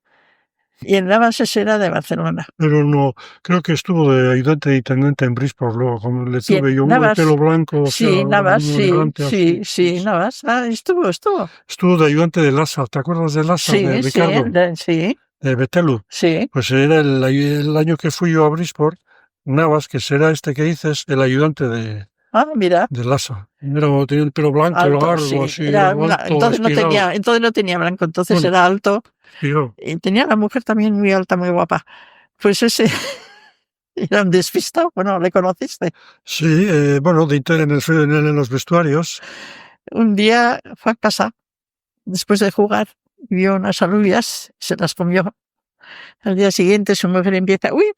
Y en Navas ese era de Barcelona. Pero no, creo que estuvo de ayudante de intendente en Brisbane luego, como le tuve yo, uno de pelo blanco. Sí, Navas, sí, Navas. Estuvo. Estuvo de ayudante de Lassa, ¿te acuerdas de Lassa, de Ricardo? Sí. Betelú. Sí. Pues era el año que fui yo a Bridgeport, Navas, que será este que dices, el ayudante de Mira. Lhasa. Tenía el pelo blanco, Alto, largo, sí. así, Era alto, espigado. entonces no tenía blanco, entonces Bueno, era alto. espigado. Y tenía la mujer también muy alta, muy guapa. Pues ese era un despistado, bueno, ¿le conociste? Sí, bueno, en los vestuarios. Un día fue a casa, después de jugar, vio unas alubias, se las comió. Al día siguiente su mujer empieza, uy,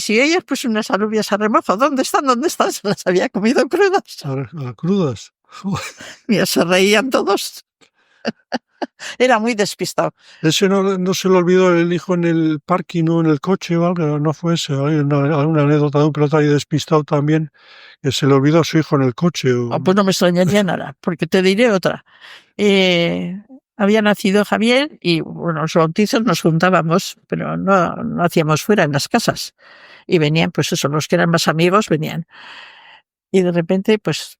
si ella puso unas alubias a remojo, ¿dónde están? ¿Dónde están? Se las había comido crudas. A crudas. Mira, se reían todos. Era muy despistado. Ese no se le olvidó el hijo en el parking o en el coche o algo, no fue ese. Hay alguna anécdota de un pilotario despistado también, que se le olvidó a su hijo en el coche. Pues no me extrañaría nada, porque te diré otra. Había nacido Javier y, bueno, los bautizos nos juntábamos, pero no hacíamos fuera en las casas. Y venían, pues eso, los que eran más amigos venían. Y de repente, pues,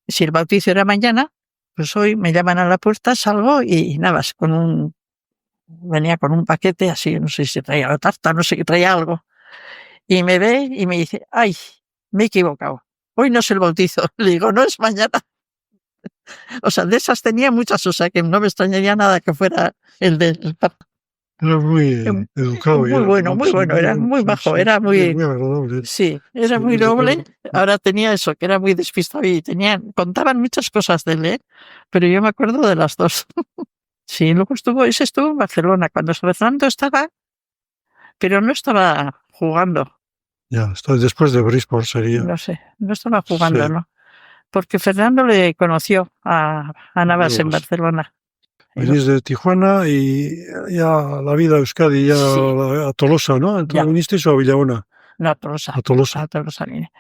si el bautizo era mañana, pues hoy me llaman a la puerta, salgo y nada más, venía con un paquete así, no sé si traía la tarta, no sé qué traía algo. Y me ve y me dice, ay, me he equivocado. Hoy no es el bautizo. Le digo, no es mañana. O sea, de esas tenía muchas, o sea, que no me extrañaría nada que fuera el del parto. Era muy educado. Muy bueno, era muy bajo, era muy agradable. Sí, era muy noble. Ahora tenía eso, que era muy despistado y contaban muchas cosas de él, pero yo me acuerdo de las dos. Sí, luego ese estuvo en Barcelona, cuando Fernando estaba, pero no estaba jugando. Ya, después de Bridgeport sería. No sé, no estaba jugando, sí. ¿No? Porque Fernando le conoció a Navas en Barcelona. Venís de Tijuana y ya la vida a Euskadi, ya sí. A Tolosa, ¿no? Entonces vinisteis o a Villabona. No, a Tolosa. A Tolosa. A Tolosa vine.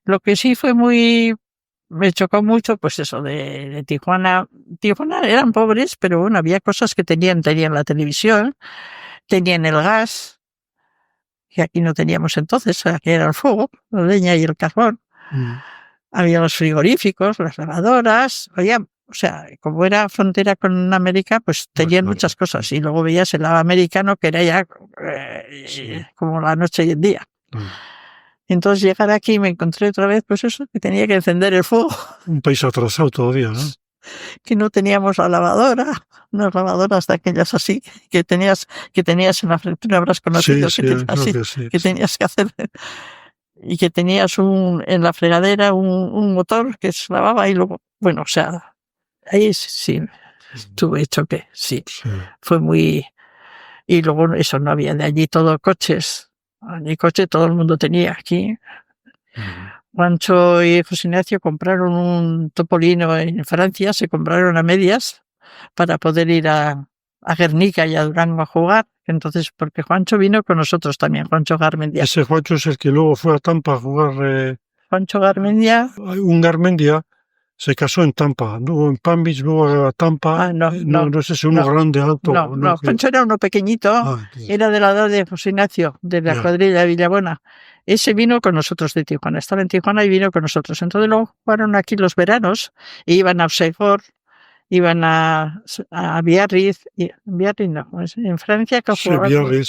Lo que sí fue me chocó mucho, pues eso, de Tijuana. Tijuana eran pobres, pero bueno, había cosas que tenían la televisión, tenían el gas, que aquí no teníamos entonces, aquí era el fuego, la leña y el carbón. Había los frigoríficos, las lavadoras, o sea, como era frontera con América, pues tenían muchas cosas. Y luego veías el lado americano, que era ya como la noche y el día. Entonces llegar aquí me encontré otra vez, pues eso, que tenía que encender el fuego. Un país atrasado todavía, ¿no? Que no teníamos la lavadora, unas lavadoras de aquellas así, que tenías en la frente, habrás conocido, sí, que tenías que hacer, y que tenías en la fregadera un motor que se lavaba y luego, bueno, o sea, ahí sí, tuve choque, sí, fue muy, y luego eso no había de allí todo coches. Ni coche todo el mundo tenía aquí. Juancho y José Ignacio compraron un topolino en Francia, se compraron a medias para poder ir a Guernica y a Durango a jugar. Entonces, porque Juancho vino con nosotros también, Juancho Garmendia. Ese Juancho es el que luego fue a Tampa a jugar. Juancho Garmendia. Un Garmendia se casó en Tampa, luego en Palm Beach, luego a Tampa. No es ese uno grande, alto. No, Juancho era uno pequeñito, era de la edad de José Ignacio, de la cuadrilla de Villabona. Ese vino con nosotros de Tijuana, estaba en Tijuana y vino con nosotros. Entonces luego jugaron aquí los veranos, e iban a Obsegor, iban a Biarritz, no, en Francia que jugaban. Biarritz,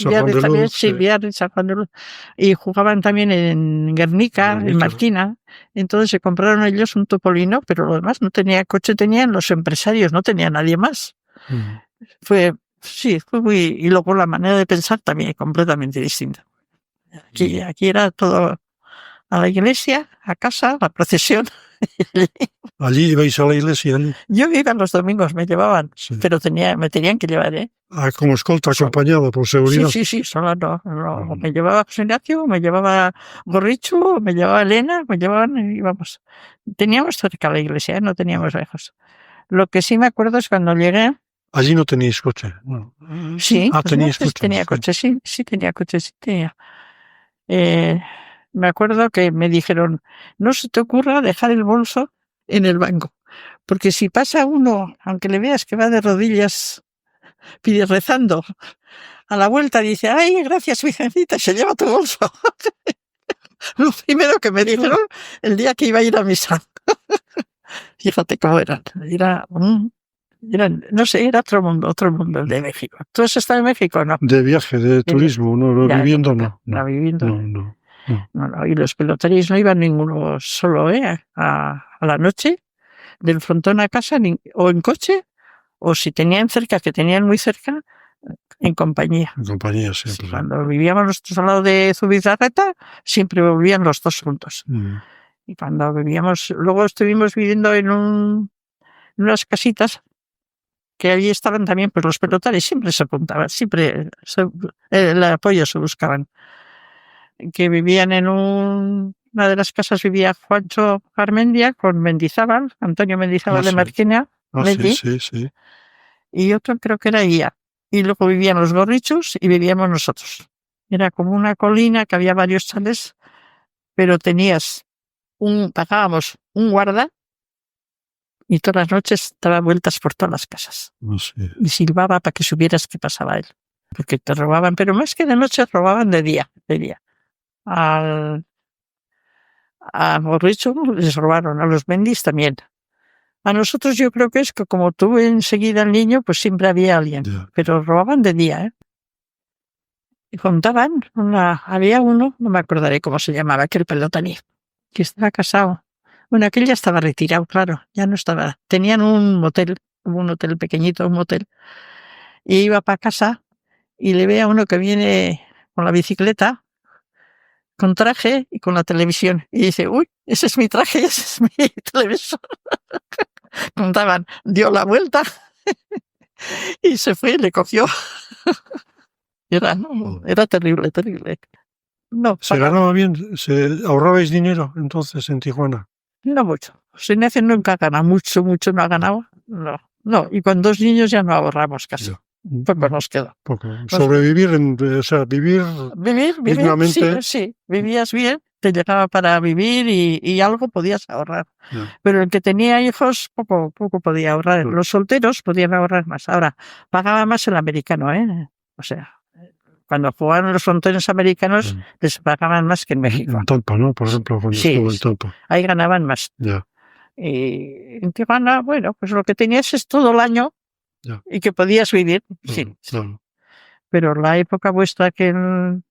San Juan de Luz, y jugaban también en Guernica, en Marquina. Entonces se compraron ellos un topolino, pero lo demás no tenía coche, tenían los empresarios, no tenía nadie más. Fue muy, y luego la manera de pensar también completamente distinta. Aquí era todo a la iglesia, a casa, la procesión. ¿Allí ibais a la iglesia? Yo iba los domingos, me llevaban, pero me tenían que llevar, ¿eh? Como escolta, acompañado por seguridad. Sí, solo no. Me llevaba José Ignacio, me llevaba Gorrichu, me llevaba Elena, me llevaban y íbamos. Teníamos cerca la iglesia, no teníamos lejos. Lo que sí me acuerdo es cuando llegué. Allí no teníais coche. No. Sí, teníais coche. Tenía coche, sí tenía coche, sí tenía. Me acuerdo que me dijeron, no se te ocurra dejar el bolso en el banco, porque si pasa uno, aunque le veas que va de rodillas, pide rezando, a la vuelta dice, ay, gracias, Virgencita, se lleva tu bolso. Lo primero que me dijeron el día que iba a ir a misa. Fíjate cómo era. No sé, era otro mundo el de México. ¿Tú has estado en México o no? De viaje, de turismo, no, Ya, viviendo nunca. no. No, viviendo No, no, no. no. Y los pelotaris no iban ninguno solo, a la noche, del frontón a casa, o en coche, o si tenían cerca, que tenían muy cerca, en compañía. En compañía Sí, siempre. cuando vivíamos nosotros al lado de Zubizarreta, siempre volvían los dos juntos. Y cuando vivíamos, luego estuvimos viviendo en unas casitas que allí estaban también, pues los pelotaris siempre se apuntaban, siempre el apoyo se buscaban. Que vivían en una de las casas vivía Juancho Garmendia con Mendizábal, Antonio Mendizábal de Marquina, sí. Y otro creo que era Ia. Y luego vivían los Gorrichos y vivíamos nosotros. Era como una colina que había varios chales, pero pagábamos un guarda y todas las noches daba vueltas por todas las casas. Y silbaba para que supieras qué pasaba él. Porque te robaban, pero más que de noche robaban de día. A Gorricho les robaron, a los Mendis también. A nosotros yo creo que es que como tuve enseguida el niño, pues siempre había alguien. Pero robaban de día, Y contaban, había uno, no me acordaré cómo se llamaba, aquel pelotaní, que estaba casado. Bueno, aquel ya estaba retirado, claro, ya no estaba. Tenían un motel, un hotel pequeñito, un motel. Y iba para casa y le ve a uno que viene con la bicicleta, con traje y con la televisión. Y dice, uy, ese es mi traje y ese es mi televisor. Contaban, dio la vuelta y se fue y le cogió. Era terrible. No, ¿Se ganaba bien? ¿Ahorrabais dinero entonces en Tijuana? No mucho. Ignacio nunca gana mucho no ha ganado. No. Y con 2 niños ya no ahorramos casi. Poco nos quedó. Sobrevivir, vivir dignamente. Sí, vivías bien, te llegaba para vivir y algo podías ahorrar. Pero el que tenía hijos, poco podía ahorrar. Los solteros podían ahorrar más. Ahora, pagaba más el americano, O sea, cuando jugaban los frontones americanos, les pagaban más que en México. En Tampa, ¿no? Por ejemplo, cuando estuvo en Tampa. Ahí ganaban más. Y en Tijuana, bueno, pues lo que tenías es todo el año y que podías vivir. Sí. Pero la época vuestra que en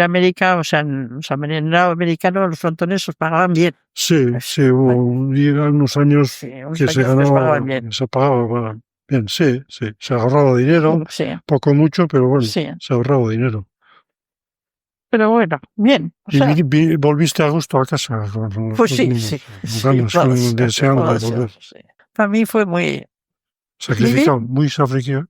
América, o sea, en el lado americano, los frontones os pagaban bien. Sí, hubo unos años que se ganaba bien. Se pagaba bien, sí. Se ahorraba dinero, poco mucho, pero bueno, se ahorraba dinero. Pero bueno, bien. ¿Y volviste a gusto a casa? Pues sí. Deseando volver. Para mí fue muy... Sacrificado, muy sacrificado.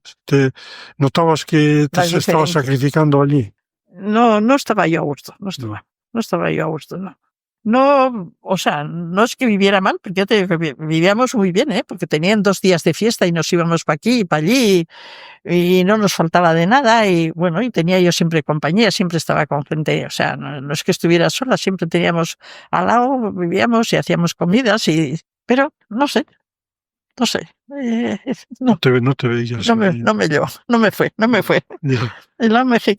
¿Notabas que te estabas sacrificando allí? No estaba yo a gusto, no estaba yo a gusto, no. No, o sea, no es que viviera mal, porque vivíamos muy bien, porque tenían 2 días de fiesta y nos íbamos para aquí y para allí y no nos faltaba de nada y bueno, y tenía yo siempre compañía, siempre estaba con gente, o sea, no es que estuviera sola, siempre teníamos al lado, vivíamos y hacíamos comidas pero no sé. No te veías. No me llevó, no me fue.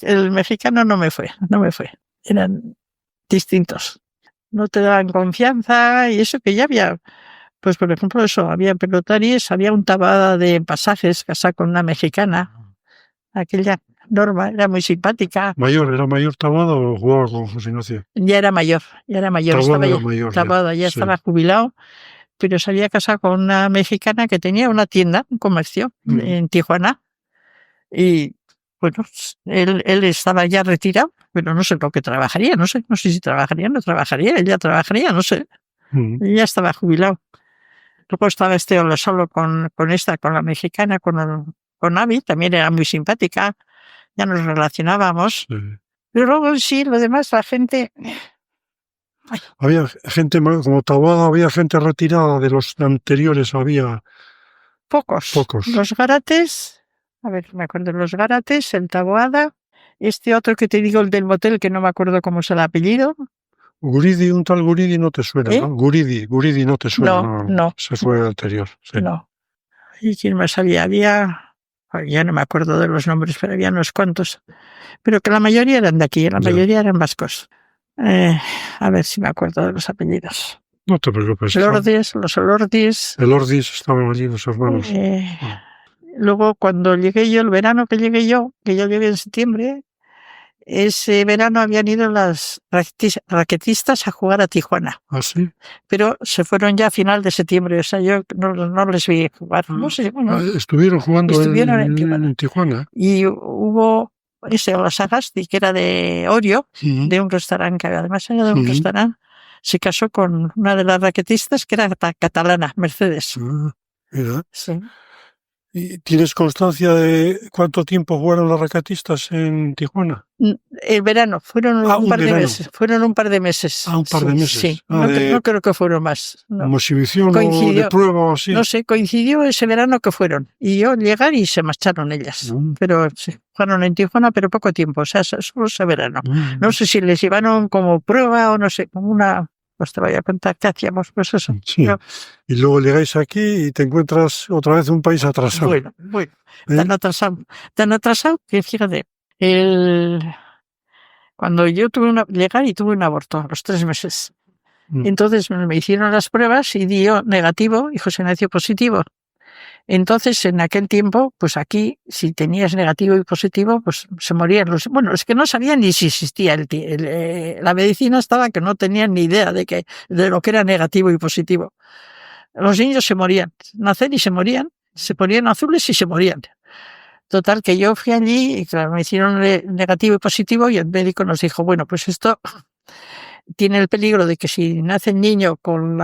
El mexicano no me fue. Eran distintos. No te daban confianza y eso que ya había, pues por ejemplo había pelotaris, había un Taboada de Pasajes casado con una mexicana. Aquella Norma era muy simpática. ¿Era mayor Taboada o jugaba con José Ignacio? Ya era mayor. Taboada ya estaba jubilado. Pero se había casado con una mexicana que tenía una tienda, un comercio en Tijuana. Y bueno, él estaba ya retirado, pero no sé lo que trabajaría, no sé si trabajaría, no trabajaría, ella trabajaría, no sé. Ella estaba jubilado. Luego estaba solo con la mexicana, con Abby, también era muy simpática, ya nos relacionábamos. Pero luego sí, lo demás, la gente... Había gente, como Taboada, había gente retirada de los anteriores, había... Pocos. Los Garates, a ver, me acuerdo, los Garates, el Taboada, otro que te digo, el del motel, que no me acuerdo cómo es el apellido. Guridi, un tal Guridi no te suena, ¿no? Guridi no te suena. No. Se fue el anterior. Sí. No. ¿Y quién más había? Ya no me acuerdo de los nombres, pero había unos cuantos. Pero que la mayoría eran de aquí, la mayoría eran vascos. A ver si me acuerdo de los apellidos. No te preocupes. Los Elordis. El Ordis estaban allí los hermanos. Luego, cuando llegué yo, el verano que yo llegué en septiembre, ese verano habían ido las raquetistas a jugar a Tijuana. ¿Ah, sí? Pero se fueron ya a final de septiembre, o sea, yo no les vi jugar. No sé, bueno, estuvieron jugando en Tijuana. Y hubo ese Olasagasti, que era de Orio, de un restaurante, que además era de un restaurante, se casó con una de las raquetistas que era catalana, Mercedes. Mira. Sí. ¿Y tienes constancia de cuánto tiempo jugaron las raquetistas en Tijuana? El verano, fueron un par de meses. Fueron un par de meses. Un par de meses. Sí. No creo que fueron más. No. ¿Como exhibición o de prueba o así? No sé, coincidió ese verano que fueron. Y yo llegar y se marcharon ellas. Pero sí, fueron en Tijuana, pero poco tiempo. O sea, solo ese verano. No sé si les llevaron como prueba o no sé, como una... Pues te voy a contar qué hacíamos, pues eso. Sí. Pero, y luego llegáis aquí y te encuentras otra vez un país atrasado. Bueno. Tan atrasado que fíjate, cuando yo llegar y tuve un aborto a los 3 meses. Entonces me hicieron las pruebas y dio negativo y José Ignacio positivo. Entonces, en aquel tiempo, pues aquí, si tenías negativo y positivo, pues se morían bueno, es que no sabían ni si existía la medicina estaba que no tenían ni idea de lo que era negativo y positivo. Los niños se morían, nacer y se ponían azules y se morían. Total, que yo fui allí y claro, me hicieron negativo y positivo y el médico nos dijo, bueno, pues esto tiene el peligro de que si nace el niño con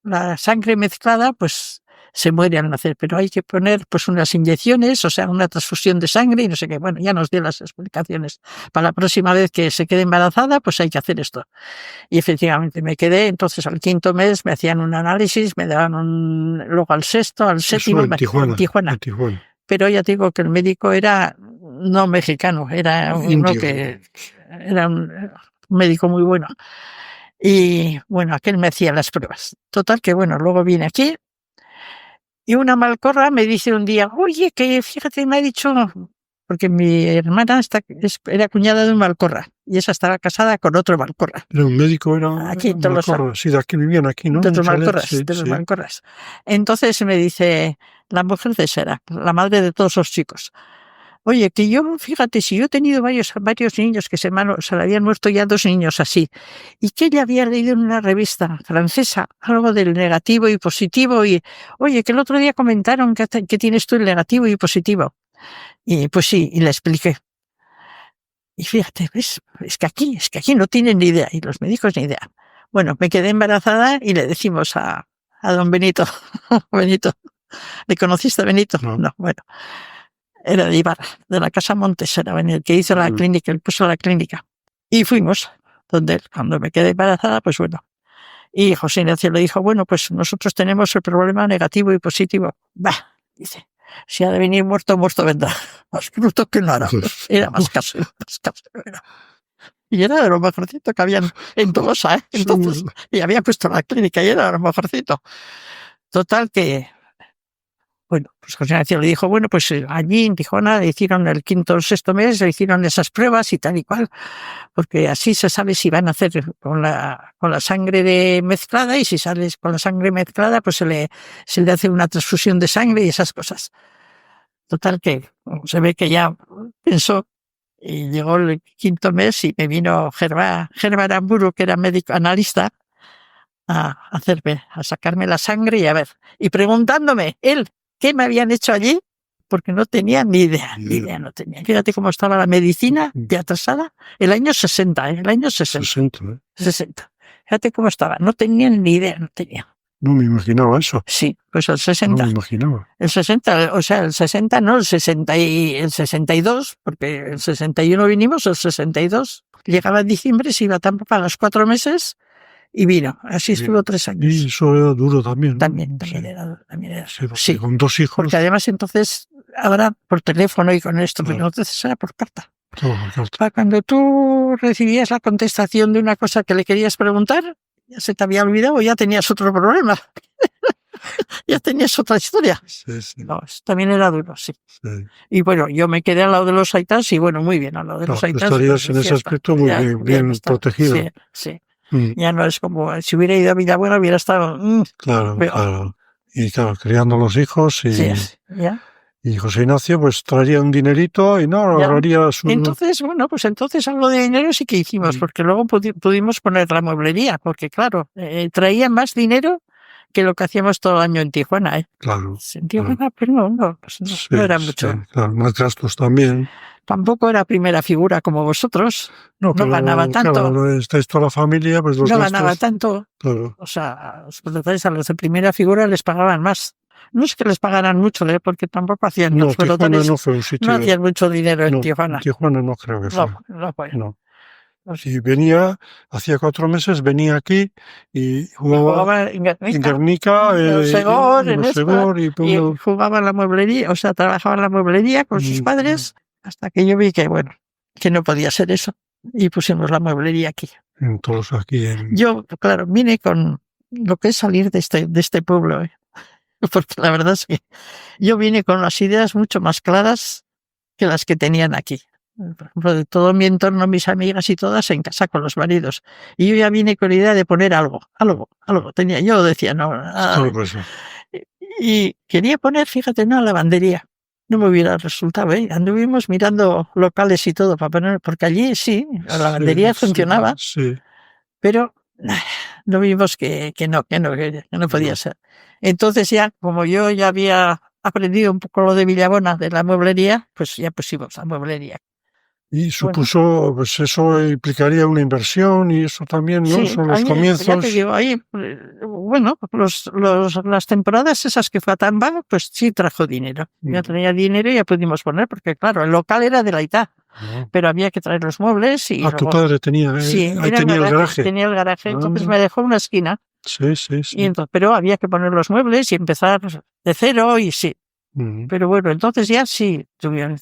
la sangre mezclada, pues se muere al nacer, pero hay que poner pues unas inyecciones, o sea, una transfusión de sangre y no sé qué. Bueno, ya nos dio las explicaciones. Para la próxima vez que se quede embarazada, pues hay que hacer esto. Y efectivamente me quedé, entonces al 5.º mes me hacían un análisis, me daban luego al 6.º, al 7.º, en Tijuana. Pero ya te digo que el médico era no mexicano, era uno que era un médico muy bueno. Y bueno, aquel me hacía las pruebas. Total, que bueno, luego vine aquí y una malcorra me dice un día, oye, que fíjate, me ha dicho, porque mi hermana era cuñada de un malcorra y esa estaba casada con otro malcorra. Era un médico, era aquí un malcorra, sí, de aquí vivían aquí, ¿no? De los malcorras. Entonces me dice, la mujer de Sara, la madre de todos los chicos, oye, que yo, fíjate, si yo he tenido varios niños que se le habían muerto ya 2 niños así, y que ella había leído en una revista francesa algo del negativo y positivo, y oye, que el otro día comentaron que tienes tú el negativo y positivo. Y pues sí, y le expliqué. Y fíjate, ¿ves? Es que aquí no tienen ni idea, y los médicos ni idea. Bueno, me quedé embarazada y le decimos a don Benito, Benito, ¿le conociste a Benito? No, bueno. Era de Ibarra, de la Casa Montes, era el que hizo la clínica, él puso la clínica. Y fuimos, donde cuando me quedé embarazada, pues bueno. Y José Ignacio le dijo, bueno, pues nosotros tenemos el problema negativo y positivo. Bah, dice, si ha de venir muerto vendrá. Más bruto que no era. Era más casero. Y era de lo mejorcito que habían en Tolosa, ¿eh? Entonces, y había puesto la clínica y era de lo mejorcito. Total que... Bueno, pues José Ignacio le dijo, bueno, pues allí en Tijuana le hicieron el 5.º o 6.º mes, le hicieron esas pruebas y tal y cual, porque así se sabe si van a hacer con la sangre mezclada, y si sales con la sangre mezclada, pues se le hace una transfusión de sangre y esas cosas. Total que se ve que ya pensó, y llegó el 5.º mes y me vino Germán Aramburu, que era médico analista, a sacarme la sangre y a ver, y preguntándome él qué me habían hecho allí, porque no tenía ni idea no tenía. Fíjate cómo estaba la medicina de atrasada, el año 60. Fíjate cómo estaba, no tenían ni idea, no tenía. No me imaginaba eso. Sí, pues el 60. No me imaginaba. El 60, o sea, el 60 no, el 62, porque el 61 vinimos, el 62. Llegaba en diciembre, se iba tampoco a los 4 meses y vino. Así estuvo 3 años. Y eso era duro también, ¿no? También Sí. era. Sí, con 2 hijos. Porque además entonces, ahora por teléfono y con esto, pero entonces era por carta. Cuando tú recibías la contestación de una cosa que le querías preguntar, ya se te había olvidado, ya tenías otro problema. Ya tenías otra historia. Sí. No, también era duro, sí. Y bueno, yo me quedé al lado de los Aitas y bueno, muy bien, al lado de los Aitas. Estarías en ese aspecto muy bien protegido. Sí. Ya no es como si hubiera ido a Villabuena, hubiera estado Claro, peor. claro. Y claro, criando los hijos Sí, ya. y José Ignacio pues traía un dinerito y no Ya. ahorraría su... Entonces, bueno, pues entonces algo de dinero sí que hicimos, porque luego pudimos poner la mueblería, porque claro, traía más dinero que lo que hacíamos todo el año en Tijuana. Claro. En Tijuana, pero pues no, Sí, no era mucho. sí, claro, más gastos también. Tampoco era primera figura como vosotros. No, pero ganaba tanto. claro, estáis toda la familia, pues los no gastos... ganaba tanto. Claro. O sea, los propietarios a los de primera figura les pagaban más. No es que les pagaran mucho, porque tampoco hacían... No, los Tijuana pelotales no fue un sitio... no hacían mucho dinero en No, Tijuana. en Tijuana no creo que fue. No fue. No. No sé. Y venía, hacía 4 meses, venía aquí y jugaba en en Guernica, en Osegor, en Osegor, y jugaba en la mueblería, o sea, trabajaba en la mueblería con sus padres, hasta que yo vi que, bueno, que no podía ser eso. Y pusimos la mueblería aquí. en todos aquí. Yo, claro, vine con lo que es salir de este pueblo, porque la verdad es que yo vine con las ideas mucho más claras que las que tenían aquí. Por ejemplo, de todo mi entorno, mis amigas y todas en casa con los maridos. Y yo ya vine con la idea de poner algo. Tenía, yo decía, no, nada. Y quería poner, fíjate, una lavandería. No me hubiera resultado, Anduvimos mirando locales y todo para poner, porque allí sí, la lavandería funcionaba, pero no vimos que no podía ser. Entonces ya, como yo ya había aprendido un poco lo de Villabona, de la mueblería, pues ya pusimos la mueblería. Y supuso, pues eso implicaría una inversión y eso también, ¿no? Sí, Son los comienzos. Ya te digo, ahí, bueno, las temporadas esas que fue a Tamba, pues sí trajo dinero. Ya tenía dinero y ya pudimos poner, porque claro, el local era de la ITA, pero había que traer los muebles y... Tu padre tenía, sí, ahí tenía el garaje. Tenía el garaje, entonces me dejó una esquina. Sí. Y entonces, pero había que poner los muebles y empezar de cero y sí. Pero bueno, entonces ya sí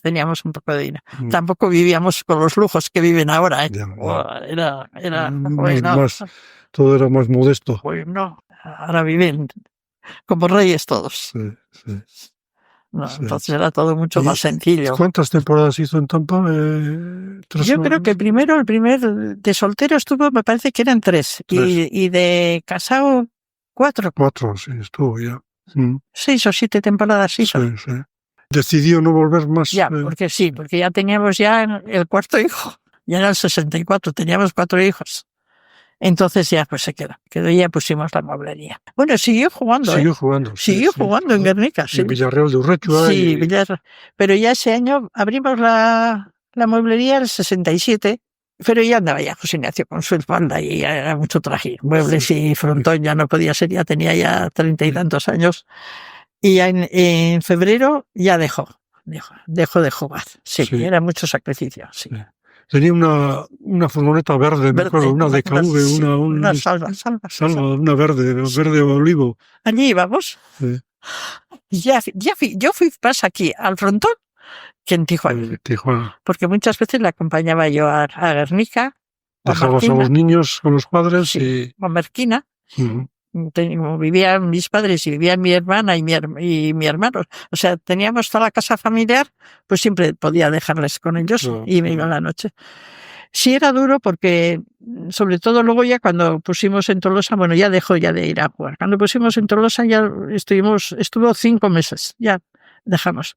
teníamos un poco de dinero. Tampoco vivíamos con los lujos que viven ahora. Era más, todo era más modesto. Bueno, ahora viven como reyes todos. Sí. Entonces era todo mucho más sencillo. ¿Cuántas temporadas hizo en Tampa? Yo creo que el primer de soltero estuvo, me parece que eran 3. Y de casado 4. 4, sí, estuvo ya. 6 o 7 temporadas hizo. Sí. Decidió no volver más. Ya, porque ya teníamos ya el cuarto hijo. Ya era el 64, teníamos 4 hijos. Entonces ya pues se quedó y ya pusimos la mueblería. Bueno, siguió jugando. Siguió jugando. Siguió jugando en Guernica. En Villarreal de Urrechua. Sí, pero ya ese año abrimos la mueblería el 67. Pero ya andaba ya José Ignacio con su espalda y ya era mucho traje. Muebles y frontón ya no podía ser, ya tenía ya 30 y tantos años. Y ya en febrero ya dejó de jugar. Sí, era mucho sacrificio. Sí. Tenía una furgoneta verde, me acuerdo, una DKV, una salva, una verde olivo. Allí íbamos. Sí. Yo fui más aquí al frontón que en Tijuana. Porque muchas veces le acompañaba yo a Guernica. Dejabas a los niños con los padres y... a Merquina. Como vivían mis padres y vivían mi hermana y mi hermano. O sea, teníamos toda la casa familiar, pues siempre podía dejarles con ellos y me iba a la noche. Sí era duro porque, sobre todo luego ya cuando pusimos en Tolosa, bueno, ya dejó ya de ir a jugar. Cuando pusimos en Tolosa ya estuvo 5 meses, ya dejamos.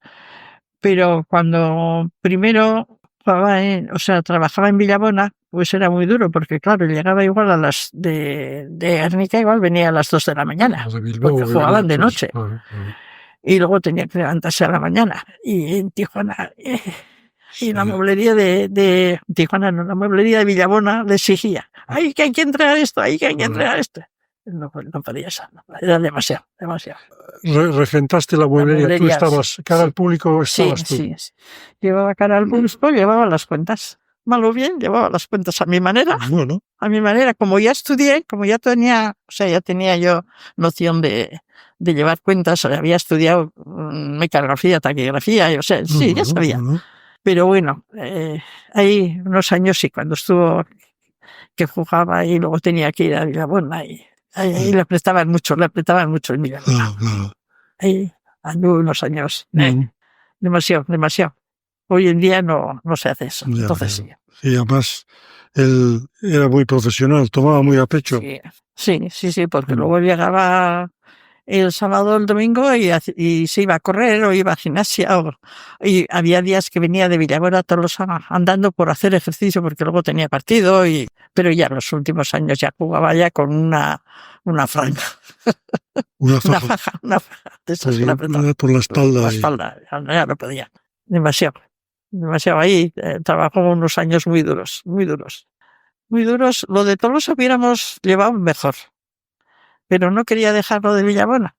Pero cuando primero trabajaba en Villabona, pues era muy duro, porque claro, llegaba igual a las de Guernica, igual venía a las 2 de la mañana, porque jugaban de noche. Y luego tenía que levantarse a la mañana. Y en Tijuana, y la mueblería de Tijuana, no, la mueblería de Villabona le exigía, ¡ay, que hay que entregar esto! ¡Ay, que hay que entregar esto! No podía ser, era demasiado. Regentaste la mueblería, tú estabas, cara al público estabas tú. Sí. Llevaba cara al público, llevaba las cuentas. Mal o bien, llevaba las cuentas a mi manera. Bueno. A mi manera, como ya estudié, como ya tenía yo noción de llevar cuentas, había estudiado mecanografía, taquigrafía, ya sabía. Pero bueno, hay unos años sí, cuando estuvo que jugaba y luego tenía que ir a Villabona y ahí le apretaban mucho el Villabona. Ahí anduve unos años. Demasiado. Hoy en día no se hace eso. Ya, Entonces ya. Y además, él era muy profesional, tomaba muy a pecho. sí, porque luego llegaba el sábado o el domingo y se iba a correr o iba a gimnasia. Y había días que venía de Villagora andando por hacer ejercicio porque luego tenía partido. Pero ya en los últimos años ya jugaba ya con una franja. Una faja. De esas que la apretaba. Por la espalda. La espalda, ya no podía. Demasiado ahí. Trabajó unos años muy duros. Lo de Tolosa hubiéramos llevado mejor, pero no quería dejarlo de Villabona.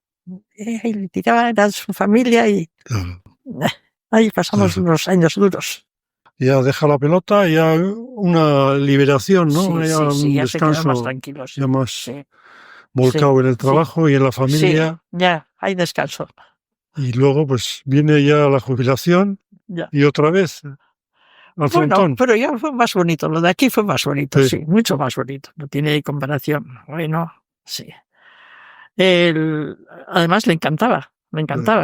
Y le tiraba, era su familia y claro. Ahí pasamos unos años duros. Ya deja la pelota, ya una liberación, ¿no? Sí, ya un ya descanso, se más tranquilos. ya más volcado en el trabajo y en la familia. Sí, ya hay descanso. Y luego pues viene ya la jubilación y otra vez al frontón. Pero ya fue más bonito, lo de aquí fue más bonito, sí, mucho más bonito, no tiene comparación. Bueno, sí. Además le encantaba,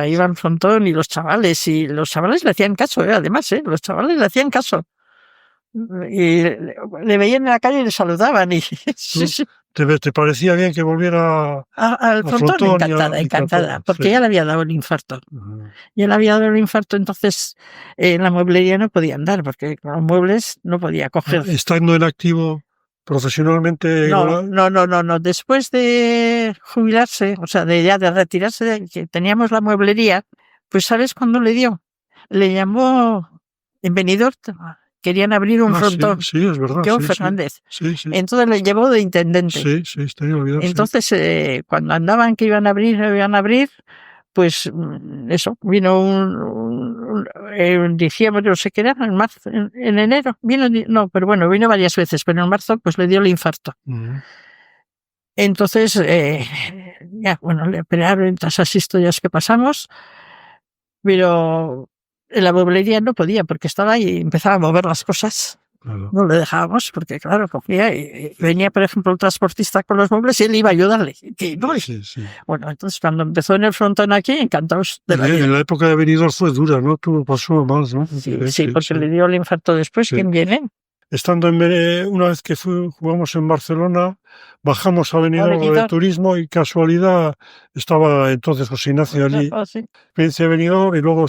iba al frontón y los chavales le hacían caso, además, los chavales le hacían caso. Y le veían en la calle y le saludaban. ¿Te parecía bien que volviera al frontón? Encantada, porque ya le había dado el infarto. Ya le había dado el infarto, entonces en la mueblería no podía andar, porque con los muebles no podía coger. ¿Estando en activo profesionalmente? No. Después de jubilarse, o sea, de retirarse, que teníamos la mueblería, pues ¿sabes cuándo le dio? Le llamó en Benidorm. Querían abrir un frontón. Sí, es verdad. Yo, Fernández. Sí. Entonces le llevó de intendente. Sí, tenía olvidado. Entonces, cuando andaban que iban a abrir, pues eso, vino en diciembre, no sé qué era, en marzo, en enero, vino varias veces, pero en marzo pues le dio el infarto. Entonces, le operaron todas esas historias que pasamos, pero en la mueblería no podía porque estaba ahí y empezaba a mover las cosas. Claro. No le dejábamos porque, claro, cogía y venía, por ejemplo, el transportista con los muebles y él iba a ayudarle. Sí. Bueno, entonces cuando empezó en el frontón aquí, encantados de la vida. En la época de Benidorm fue dura, ¿no? Pasó más, ¿no? Sí, porque le dio el infarto después. ¿Quién viene? Estando una vez que jugamos en Barcelona, bajamos a Benidorm de turismo y casualidad estaba entonces José Ignacio allí. Vence a Benidorm y luego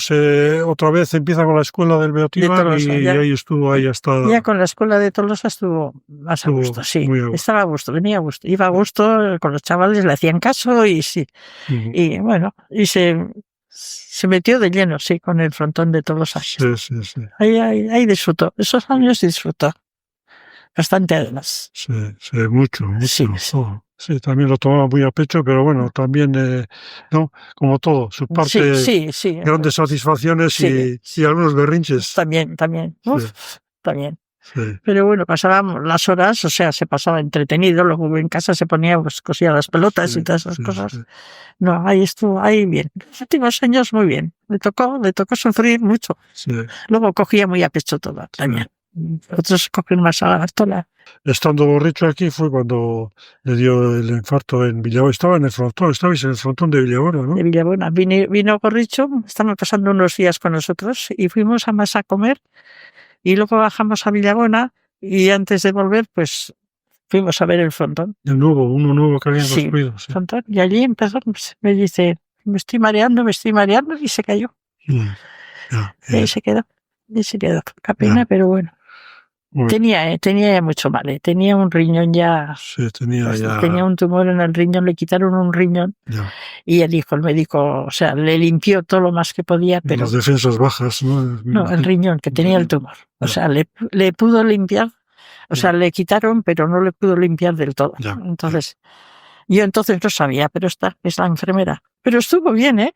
otra vez empieza con la escuela del Beotíbar y ahí estuvo ahí hasta... Ya con la escuela de Tolosa estuvo más a gusto, sí. Estaba a gusto, venía a gusto. Iba a gusto, con los chavales le hacían caso y sí. Y bueno, y se metió de lleno, sí, con el frontón de Tolosa. Sí. Ahí disfrutó, esos años disfrutó. Bastante además. Sí, mucho. Sí, también lo tomaba muy a pecho, pero bueno, también, ¿no? Como todo, su parte, sí. Grandes satisfacciones y algunos berrinches. También. También. Sí. Pero bueno, pasábamos las horas, o sea, se pasaba entretenido, luego en casa se ponía, pues cosía las pelotas y todas esas cosas. Sí. No, ahí estuvo, ahí bien. Los últimos años muy bien. Le tocó sufrir mucho. Sí. Luego cogía muy a pecho todo también. Otros cogen más a la Bartola. Estando borracho aquí fue cuando le dio el infarto en Villabona. Estaba en el frontón, estabais en el frontón de Villabona, ¿no? De Villabona. Vino Gorricho, estamos pasando unos días con nosotros y fuimos a Mas a comer y luego bajamos a Villabona y antes de volver, pues fuimos a ver el frontón. Uno nuevo que habían construido. Sí. Frontón. Y allí empezó, me dice, me estoy mareando y se cayó. Y ahí se quedó. Qué pena, pero bueno. Tenía ya mucho mal, tenía un riñón ya. Sí, tenía un tumor en el riñón, le quitaron un riñón. Y el médico, o sea, le limpió todo lo más que podía, pero. Las defensas bajas, ¿no? No, el riñón, que tenía el tumor. O sea, le pudo limpiar, o sea, le quitaron, pero no le pudo limpiar del todo. Entonces, yo entonces no sabía, pero esta es la enfermera. Pero estuvo bien,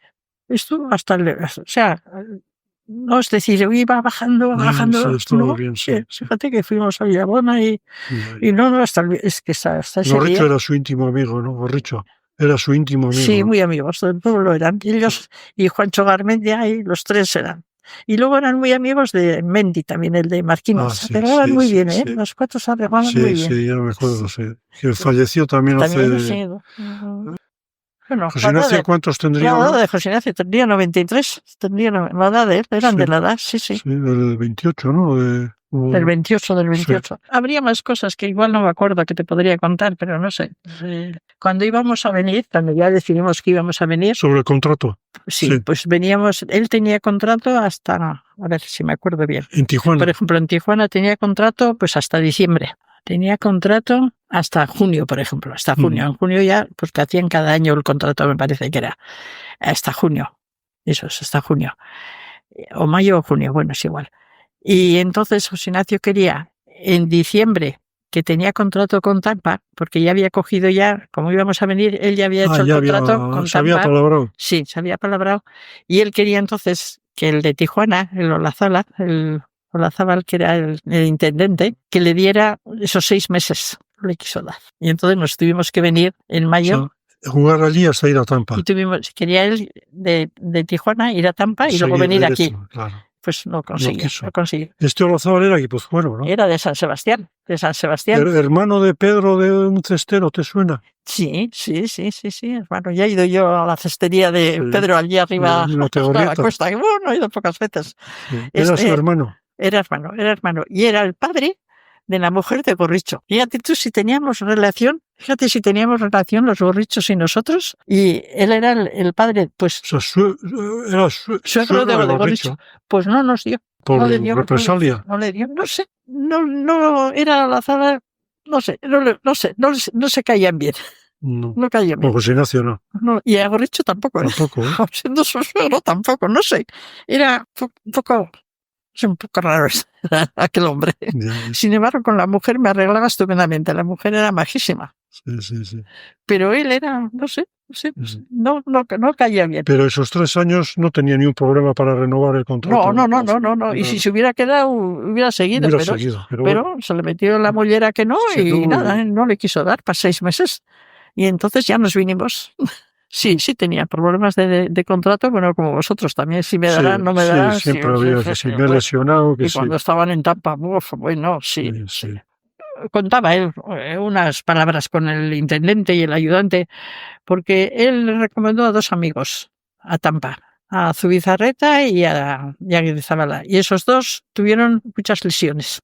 Estuvo hasta o sea. No, es decir, iba bajando. Estuvo bien, sí. Fíjate que fuimos a Villabona y no, hasta ese Gorricho era su íntimo amigo, ¿no? Gorricho era su íntimo amigo. Sí, muy amigos, del pueblo eran. Ellos y Juancho Garmendia, y los tres eran. Y luego eran muy amigos de Mendy también, el de Marquines. Se arreglaban muy bien, Los cuatro se arreglaban muy bien. Sí, ya me acuerdo, sí. Que falleció también hace... Bueno, José Ignacio, ¿cuántos tendría la ahora? edad de José Ignacio tendría 93, la edad de él, eran Sí. de la edad, sí. Sí, del 28, ¿no? Del 28. Habría más cosas que igual no me acuerdo que te podría contar, pero no sé. Cuando íbamos a venir, cuando ya decidimos que íbamos a venir, Sobre el contrato. sí, pues veníamos, él tenía contrato hasta, a ver si me acuerdo bien. En Tijuana. Por ejemplo, en Tijuana tenía contrato pues hasta diciembre. Tenía contrato hasta junio, por ejemplo, hasta junio. En junio ya, pues que hacían cada año el contrato, me parece que era hasta junio. Eso es, hasta junio. O mayo o junio, bueno, es igual. Y entonces José Ignacio quería, en diciembre, que tenía contrato con Tampa, porque ya había cogido ya, como íbamos a venir, él ya había hecho el contrato con Tampa. Se había palabrado. Sí, se había palabrado. Y él quería entonces que el de Tijuana, el Olazábal, que era el intendente, que le diera esos 6 meses. Le quiso dar. Y entonces nos tuvimos que venir en mayo. O sea, jugar allí hasta ir a Tampa. Y quería él de Tijuana ir a Tampa y luego venir derecho, aquí. Claro. Pues no consiguió. Este Olazábal era guipuzcoano, ¿no? Era de San Sebastián. Hermano de Pedro de un cestero, ¿te suena? Sí, hermano. Ya he ido yo a la cestería de Pedro allí arriba a la costa. Bueno, he ido pocas veces. Sí. Era su hermano. Era hermano. Y era el padre de la mujer de Gorricho. Fíjate tú si teníamos relación los Gorrichos y nosotros. Y él era el padre, pues... O sea, era suegro de Gorricho. Pues no nos dio. Por no le dio, represalia. No le dio, no sé. No era la sala, no sé, no se caían bien. No caían bien. Con José Ignacio no. Y a Gorricho tampoco. Tampoco, ¿eh? Siendo su suegro tampoco, no sé. Era un poco raro aquel hombre. Ya. Sin embargo, con la mujer me arreglaba estupendamente. La mujer era majísima. Sí. Pero él era, no sé, no caía bien. Pero esos 3 años no tenía ni un problema para renovar el contrato. No. Y si se hubiera quedado, hubiera seguido. Pero se le metió en la mollera que no y nada, no le quiso dar para 6 meses. Y entonces ya nos vinimos. Sí, tenía problemas de contrato, bueno, como vosotros también, si me darán, no me darán. Sí, siempre había que si me he lesionado, que y cuando estaban en Tampa, bueno, sí. Contaba él unas palabras con el intendente y el ayudante, porque él le recomendó a 2 amigos a Tampa, a Zubizarreta y a Guirizabala. Y esos 2 tuvieron muchas lesiones.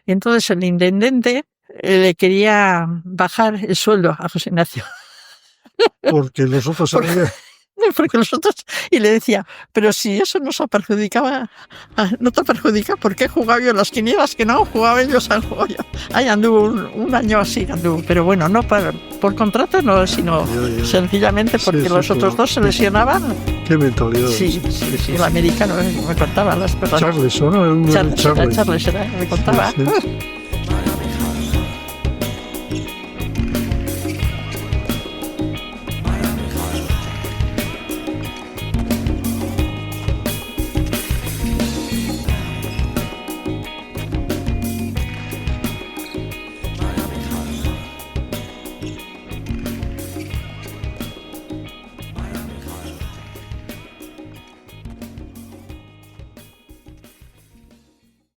Y entonces el intendente le quería bajar el sueldo a José Ignacio. Porque los otros porque los otros, y le decía, pero si eso nos perjudicaba, no te perjudica, ¿por qué he jugado yo en las quinielas que no jugaba ellos al juego yo? Ahí anduvo un año así, pero bueno, no por contrato, no, sino sencillamente porque los otros 2 se lesionaban. Qué mentalidad. Sí, el americano me contaba las cosas. Charles, ¿no? Charles, me contaba. Sí.